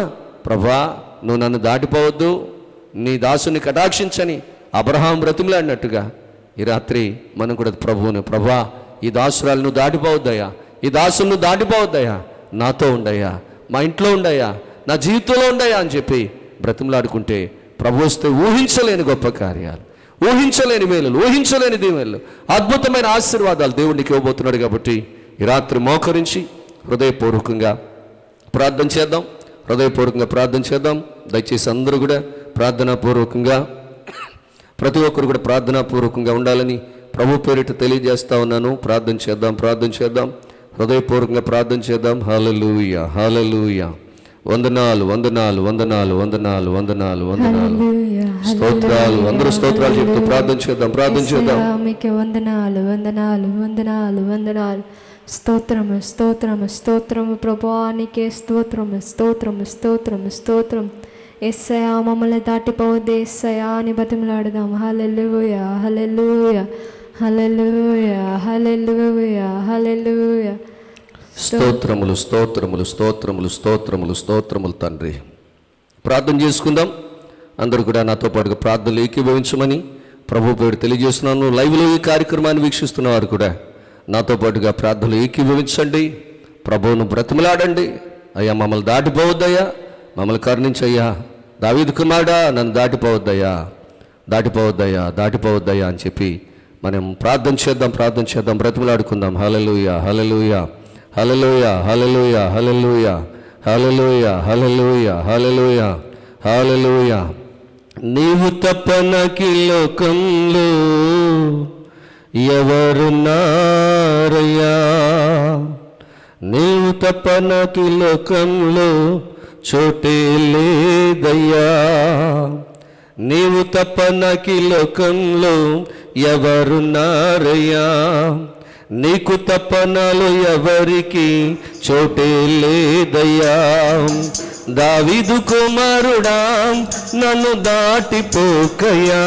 ప్రభా, నువ్వు నన్ను దాటిపోవద్దు, నీ దాసుని కటాక్షించని అబ్రహాం బ్రతిమలాడినట్టుగా ఈ రాత్రి మనం కూడా ప్రభా, ఈ దాసురాలు నువ్వు దాటిపోవద్దయ్యా, ఈ దాసును దాటిపోవద్దయ్యా, నాతో ఉండయ్యా, మా ఇంట్లో ఉండయ్యా, నా జీవితంలో ఉండయ్యా అని చెప్పి బ్రతిమలాడుకుంటే ప్రభు వస్తే ఊహించలేని గొప్ప కార్యాలు, ఊహించలేని మేలులు, ఊహించలేని దీవెనలు, అద్భుతమైన ఆశీర్వాదాలు దేవుడికి ఇవ్వబోతున్నాడు. కాబట్టి ఈ రాత్రి మోకరించి హృదయపూర్వకంగా ప్రార్థన చేద్దాం. దయచేసి అందరూ కూడా ప్రార్థనాపూర్వకంగా, ప్రతి ఒక్కరు కూడా ప్రార్థనాపూర్వకంగా ఉండాలని ప్రభు పేరిట తెలియజేస్తా ఉన్నాను. ప్రార్థన చేద్దాం. హృదయపూర్వకంగా ప్రార్థన చేద్దాం. హల్లెలూయా, హల్లెలూయా. వందనాలు. స్తోత్రాలు. అందరూ స్తోత్రాలు చెప్తూ ప్రార్థన చేద్దాం. మీకు వందనాలు. స్తోత్రము ప్రభువానికే స్తోత్రము. యేసయ్యా, మమ్మల్ని దాటిపోవద్దు యేసయ్యా అని బతిమలాడుదాం. హల్లెలూయా. స్తోత్రములు తండ్రి. ప్రార్థన చేసుకుందాం. అందరూ కూడా నాతో పాటుగా ప్రార్థనలు ఏకీభవించమని ప్రభు పేరు తెలియజేస్తున్నాను. లైవ్లో ఈ కార్యక్రమాన్ని వీక్షిస్తున్న వారు కూడా నాతో పాటుగా ప్రార్థనలు ఏకీభవించండి. ప్రభువును బ్రతిమలాడండి. అయ్యా, మమ్మల్ని దాటిపోవద్దయ్యా, మమ్మల్ని కరుణించయ్యా. దావీదు కుమారుడా, నన్ను దాటిపోవద్దయ్యా అని చెప్పి మనం ప్రార్థన చేద్దాం. బ్రతిమలాడుకుందాం. హల్లెలూయా. నీవు తప్ప నాకీ లోకంలో ఎవరున్నారయ్యా, నీవు తప్ప నాకీ లోకంలో చోటే లేదయ్యా, నీవు తప్ప నాకీ లోకంలో ఎవరున్నారయ్యా, నీకు తప్ప నాలో ఎవరికి చోటే లేదయ్యా. దావీదు కుమారుడా నన్ను దాటిపోకయ్యా,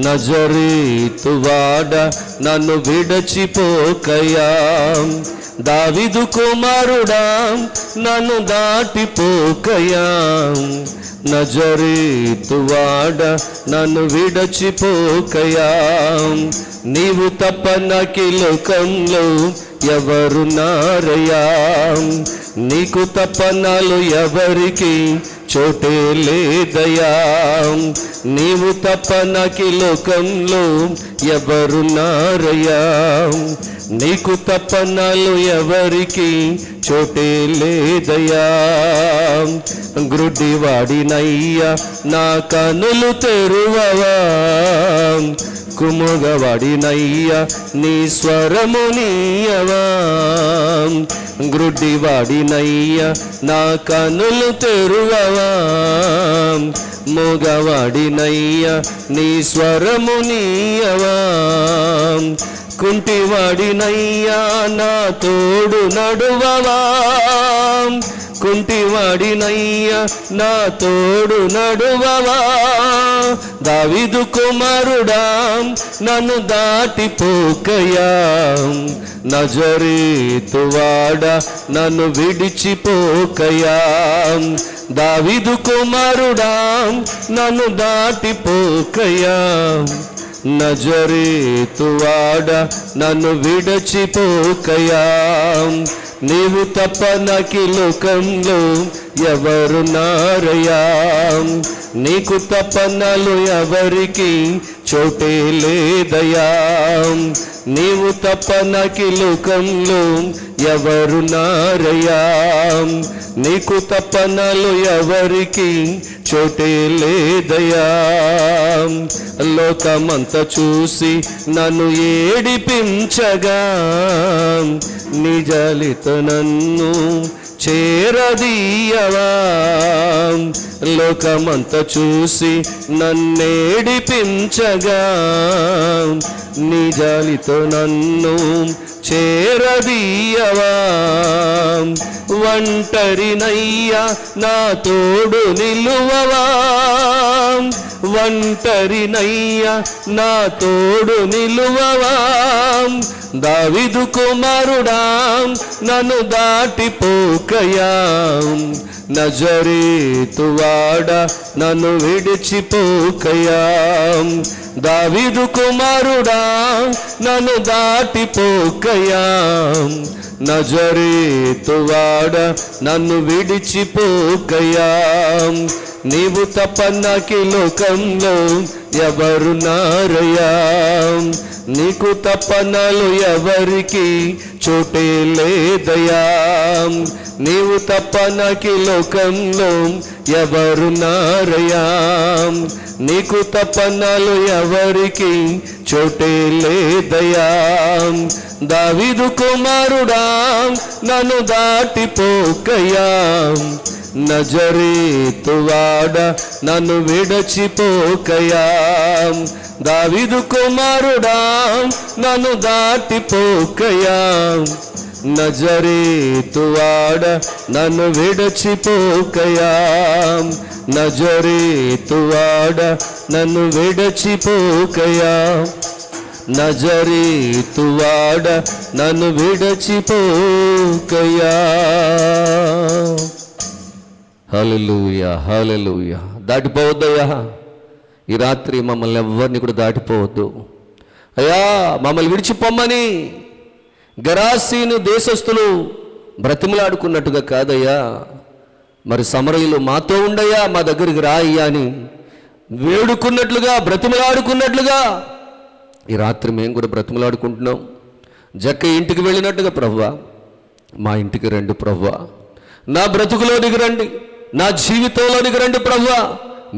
నజరేతువాడ నన్ను విడచిపోకయ్యా. దావీదు కుమారుడా నన్ను దాటిపోకయ్యా, నజరేతువాడ నన్ను విడచిపోకయ్యా. నీవు తప్ప నాకీ లోకంలో ఎవరున్నారయ్యా, నీకు తప్ప నాలో ఎవరికి చోటే లేదయ్యా. నీవు తప్ప నాకీ లోకంలో ఎవరున్నారయ్యా, నీకు తప్ప నాలో ఎవరికి చోటే లేదయ్యా. గ్రుడ్డివాడినయ్యా నా కనులు తెరువవా, కుముగవాడినయ్యా నీ స్వరము నీయవా. గ్రుడ్డివాడినయ్యా నా కనులు తెరువవా, మోగవాడినయ్యా నీ స్వరము నీయవా. కుంటివాడినయ్యా నా తోడు నడువవా, కుంటివాడినయ్యా నా తోడు నడువవా. దావీదు కుమారుడా నన్ను దాటిపోకయ్యా, నజరేతువాడ నన్ను విడిచిపోకయ్యా. దావీదు కుమారుడా నన్ను దాటిపోకయ్యా, నజరేతువాడ నన్ను విడచిపోకయ్యా. నీవు తప్ప నాకీ లోకంలో ఎవరున్నారయ్యా, నీకు తప్ప నాలో ఎవరికి చోటే లేదయ్యా. నీవు తప్ప నాకీ లోకంలో ఎవరున్నారయ్యా, నీకు తప్ప నాలో ఎవరికి చోటే లేదయ్యా. లోకమంతా చూసి నన్ను ఏడిపించగా, నీ జాలితో నన్ను చేరదీయవా. లోకమంతా చూసి నన్నేడిపించగా, నీ జాలితో నన్ను చేరదీయవా. ఒంటరినయ్యా నా తోడు నిలువవా, ఒంటరినయ్యా నా తోడు నిలువవా. దావీదు కుమారుడా నన్ను దాటిపోకయ్యా, నజరేతువాడ నన్ను విడిచిపోకయ్యా. దావీదు కుమారుడా నన్ను దాటిపోకయ్యా, నజరేతువాడ నన్ను విడిచిపోకయ్యా. నీవు తప్ప నాకీ లోకంలో ఎవరున్నారయ్యా, నీకు తప్ప నాలో ఎవరికి చోటే లేదయ్యా. నీవు తప్ప నాకీ లోకంలో ఎవరున్నారయ్యా, నీకు తప్ప నాలో ఎవరికి చోటే లేదయ్యా. దావీదు కుమారుడా నన్ను దాటిపోకయ్యా, నజరేతువాడ నన్ను విడచిపోకయ్యా. దావీదు కుమారుడా నన్ను దాటిపోకయ్యా, నజరేతువాడ నన్ను విడచిపోకయ్యా. నజరేతువాడ నన్ను విడచిపోకయ్యా, నజరేతువాడ నన్ను విడచిపోకయ్యా. హల్లెలూయా, హల్లెలూయా. దాటిపోవద్దయ్యా, ఈ రాత్రి మమ్మల్ని ఎవరిని కూడా దాటిపోవద్దు అయ్యా. మమ్మల్ని విడిచిపోమ్మని గెరాసీను దేశస్థులు బ్రతిమలాడుకున్నట్టుగా కాదయ్యా, మరి సమరయులు మాతో ఉండయ్యా, మా దగ్గరికి రాయ్యా అని వేడుకున్నట్లుగా బ్రతిమలాడుకున్నట్లుగా ఈ రాత్రి మేము కూడా బ్రతిమలాడుకుంటున్నాం. జక్క ఇంటికి వెళ్ళినట్టుగా ప్రభువా మా ఇంటికి రండి ప్రభువా, నా బ్రతుకులోనికి రండి, నా జీవితంలోనికి రండి ప్రభువా.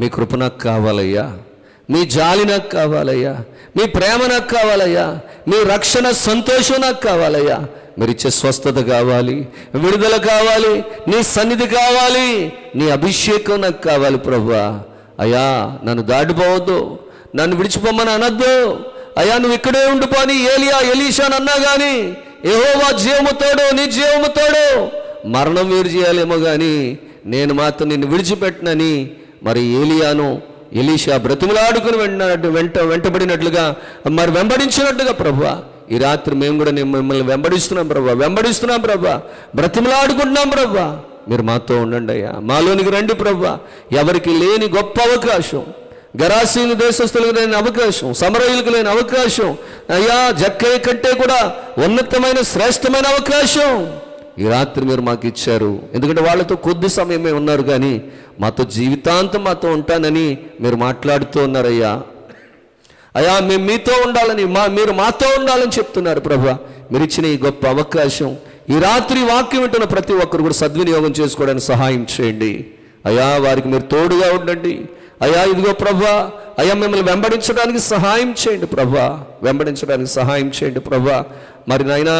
మీ కృప నాకు కావాలయ్యా, మీ జాలి నాకు కావాలయ్యా, మీ ప్రేమ నాకు కావాలయ్యా, మీ రక్షణ సంతోషం నాకు కావాలయ్యా. మీరు ఇచ్చే స్వస్థత కావాలి, విడుదల కావాలి, నీ సన్నిధి కావాలి, నీ అభిషేకం నాకు కావాలి ప్రభువా. అయ్యా నన్ను దాటిపోవద్దు, నన్ను విడిచిపోమ్మని అనద్దు. అయ్యా నువ్వు ఇక్కడే ఉండిపోని ఏలియా ఎలీషాని అన్నా కానీ యెహోవా జీవముతోడు, నీ జీవముతోడు, మరణం వేరు చేయాలేమో కానీ నేను మాత్రం నిన్ను విడిచిపెట్టనని మరి ఏలియాను ఎలీషా బ్రతిమలాడుకుని వెంటబడినట్లుగా మరి వెంబడించినట్టుగా ప్రభువా ఈ రాత్రి మేము కూడా మిమ్మల్ని వెంబడిస్తున్నాం ప్రభువా, బ్రతిమలాడుకుంటున్నాం ప్రభువా. మీరు మాతో ఉండండి అయ్యా, మాలోనికి రండి ప్రభువా. ఎవరికి లేని గొప్ప అవకాశం, గరాసీను దేశస్తులకు లేని అవకాశం, సమరయులకు లేని అవకాశం, అయ్యా జక్కయ్య కంటే కూడా ఉన్నతమైన శ్రేష్టమైన అవకాశం ఈ రాత్రి మీరు మాకు ఇచ్చారు. ఎందుకంటే వాళ్ళతో కొద్ది సమయమే ఉన్నారు, కానీ మాతో జీవితాంతం మాతో ఉంటానని మీరు మాట్లాడుతూ ఉన్నారయ్యా. అయ్యా మేము మీతో ఉండాలని, మీరు మాతో ఉండాలని చెప్తున్నారు ప్రభువా. మీరు ఇచ్చిన ఈ గొప్ప అవకాశం ఈ రాత్రి వాక్యం వింటున్న ప్రతి ఒక్కరు కూడా సద్వినియోగం చేసుకోవడానికి సహాయం చేయండి అయ్యా. వారికి మీరు తోడుగా ఉండండి అయ్యా. ఇదిగో ప్రభువా, అయ్యా మిమ్మల్ని వెంబడించడానికి సహాయం చేయండి ప్రభువా, వెంబడించడానికి సహాయం చేయండి ప్రభువా. మరి నాయనా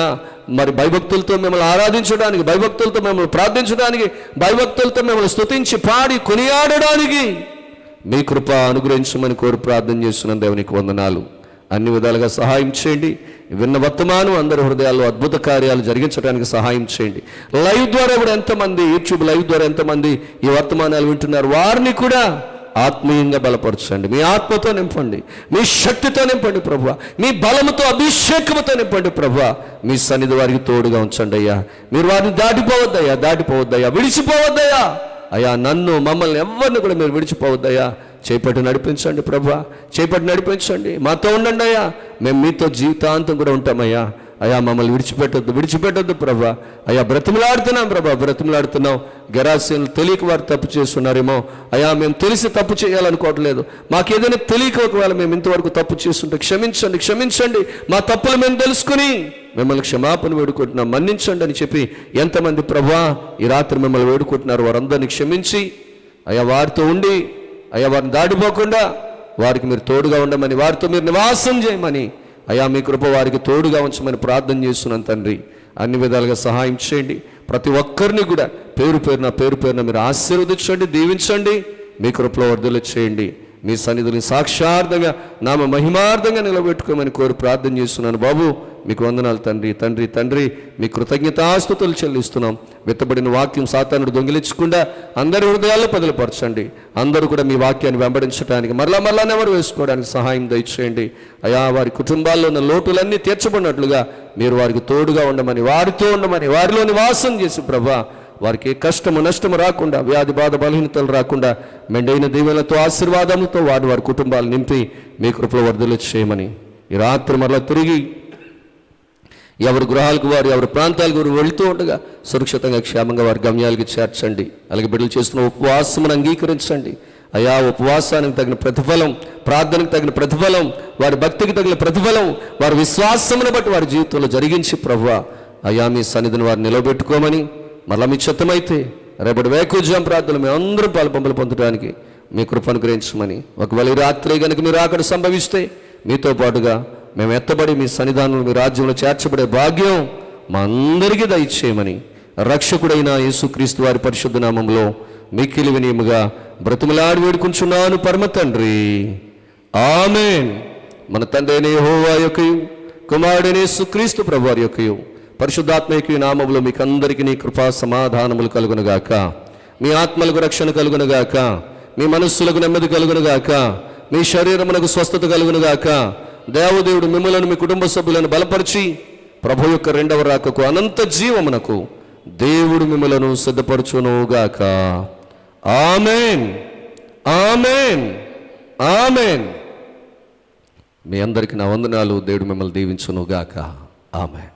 మరి భయభక్తులతో మిమ్మల్ని ఆరాధించడానికి, భయభక్తులతో మిమ్మల్ని ప్రార్థించడానికి, భయభక్తులతో మిమ్మల్ని స్తుతించి పాడి కొనియాడడానికి మీ కృప అనుగ్రహించమని కోరి ప్రార్థన చేస్తున్న దేవునికి వందనాలు. అన్ని విధాలుగా సహాయం చేయండి. విన్న వర్తమానం అందరి హృదయాల్లో అద్భుత కార్యాలు జరిగించడానికి సహాయం చేయండి. లైవ్ ద్వారా కూడా ఎంతమంది, యూట్యూబ్ లైవ్ ద్వారా ఎంతమంది ఈ వర్తమానాలు వింటున్నారు, వారిని కూడా ఆత్మీయంగా బలపరచండి. మీ ఆత్మతో నింపండి, మీ శక్తితో నింపండి ప్రభువా, మీ బలముతో అభిషేకముతో నింపండి ప్రభువా. మీ సన్నిధి వారికి తోడుగా ఉంచండి అయ్యా. మీరు వారిని దాటిపోవద్దయ్యా, విడిచిపోవద్దయ్యా అయ్యా. నన్ను మమ్మల్ని ఎవరిని కూడా మీరు విడిచిపోవద్దయ్యా. చేపట్టి నడిపించండి ప్రభువా, చేపట్టి నడిపించండి. మాతో ఉండండి అయ్యా. మేము మీతో జీవితాంతం కూడా ఉంటామయ్యా. అయ్యా మమ్మల్ని విడిచిపెట్టొద్దు ప్రభా. అయ్యా బ్రతిమలాడుతున్నాం. గెరాసీనులు తెలియక వారు తప్పు చేస్తున్నారేమో అయ్యా. మేము తెలిసి తప్పు చేయాలనుకోవట్లేదు. మాకేదైనా తెలియక ఒకవేళ మేము ఇంతవరకు తప్పు చేస్తుంటే క్షమించండి. మా తప్పులు మేము తెలుసుకుని మిమ్మల్ని క్షమాపణ వేడుకుంటున్నాం, మన్నించండి అని చెప్పి ఎంతమంది ప్రభా ఈ రాత్రి మిమ్మల్ని వేడుకుంటున్నారు, వారందరినీ క్షమించి అయ్యా వారితో ఉండి అయ్యా వారిని దాడిపోకుండా వారికి మీరు తోడుగా ఉండమని, వారితో మీరు నివాసం చేయమని అయ్యా మీ కృప వారికి తోడుగా ఉంచమని ప్రార్థన చేస్తున్నాను తండ్రి. అన్ని విధాలుగా సహాయం చేయండి. ప్రతి ఒక్కరిని కూడా పేరు పేరున మీరు ఆశీర్వదించండి, దీవించండి. మీ కృపలో వర్ధలు చేయండి. మీ సన్నిధిని సాక్షార్థంగా నామ మహిమార్థంగా నిలబెట్టుకోమని కోరి ప్రార్థన చేస్తున్నాను బాబు. మీకు వందనాలు తండ్రి. మీ కృతజ్ఞతాస్తుతులు చెల్లిస్తున్నాం. వెత్తబడిన వాక్యం సాతానుడు దొంగిలించకుండా అందరి హృదయాల్లో పదిలపరచండి. అందరూ కూడా మీ వాక్యాన్ని వెంబడించడానికి మరలా నెవరు వేసుకోవడానికి సహాయం దయచేయండి అయా. వారి కుటుంబాల్లో ఉన్న లోటులన్నీ తీర్చబడినట్లుగా మీరు వారికి తోడుగా ఉండమని, వారితో ఉండమని, వారిలో నివాసం చేసి ప్రభా వారికి కష్టము నష్టము రాకుండా, వ్యాధి బాధ బలహీనతలు రాకుండా మెండైన దీవెనలతో ఆశీర్వాదములతో వారి కుటుంబాలు నింపి మీ కృపలో వర్ధలు చేయమని ఈ రాత్రి మరలా తిరిగి ఎవరి గృహాలకు వారు, ఎవరి ప్రాంతాలకు వారు వెళుతూ ఉండగా సురక్షితంగా క్షేమంగా వారి గమ్యాలకి చేర్చండి. అలాగే బిడ్డలు చేస్తున్న ఉపవాసమును అంగీకరించండి అయా. ఉపవాసానికి తగిన ప్రతిఫలం, ప్రార్థనకు తగిన ప్రతిఫలం, వారి భక్తికి తగిన ప్రతిఫలం, వారి విశ్వాసమును బట్టి వారి జీవితంలో జరిగించి ప్రభువా అయా మీ సన్నిధిని వారు నిలబెట్టుకోమని, మరలా మీ చిత్తమైతే రేపటి వేకుజాం ప్రార్థనలు మేము అందరం పాలుపంపులు పొందడానికి మీ కృప అనుగ్రహించమని, ఒకవేళ ఈ రాత్రి కనుక మీరు అక్కడ సంభవిస్తే మీతో పాటుగా మేము ఎత్తబడి మీ సన్నిధానంలో మీ రాజ్యంలో చేర్చబడే భాగ్యం మా అందరికీ దయచేయమని రక్షకుడైన యేసుక్రీస్తు వారి పరిశుద్ధ నామంలో మిక్కిలి వినయముగా బ్రతిమలాడి వేడుకుంటున్నాను పరమ తండ్రి. ఆమేన్. మన తండ్రి అయిన యెహోవా యొక్కయు కుమారుడైన యేసుక్రీస్తు ప్రభువారి యొక్కయు పరిశుద్ధాత్మయు నామములో మీకు అందరికీ నీ కృపా సమాధానములు కలుగునుగాక. మీ ఆత్మలకు రక్షణ కలుగునుగాక. మీ మనస్సులకు నెమ్మది కలుగునుగాక. మీ శరీరమునకు స్వస్థత కలుగునుగాక. దేవదేవుడు మిమ్మలను మీ కుటుంబ సభ్యులను బలపరిచి ప్రభు యొక్క రెండవ రాకకు అనంత జీవమునకు దేవుడు మిమ్మలను సిద్ధపరచునుగాక. ఆమేన్, ఆమేన్, ఆమేన్. మీ అందరికీ నా వందనాలు. దేవుడు మిమ్మల్ని దీవించునుగాక. ఆమేన్.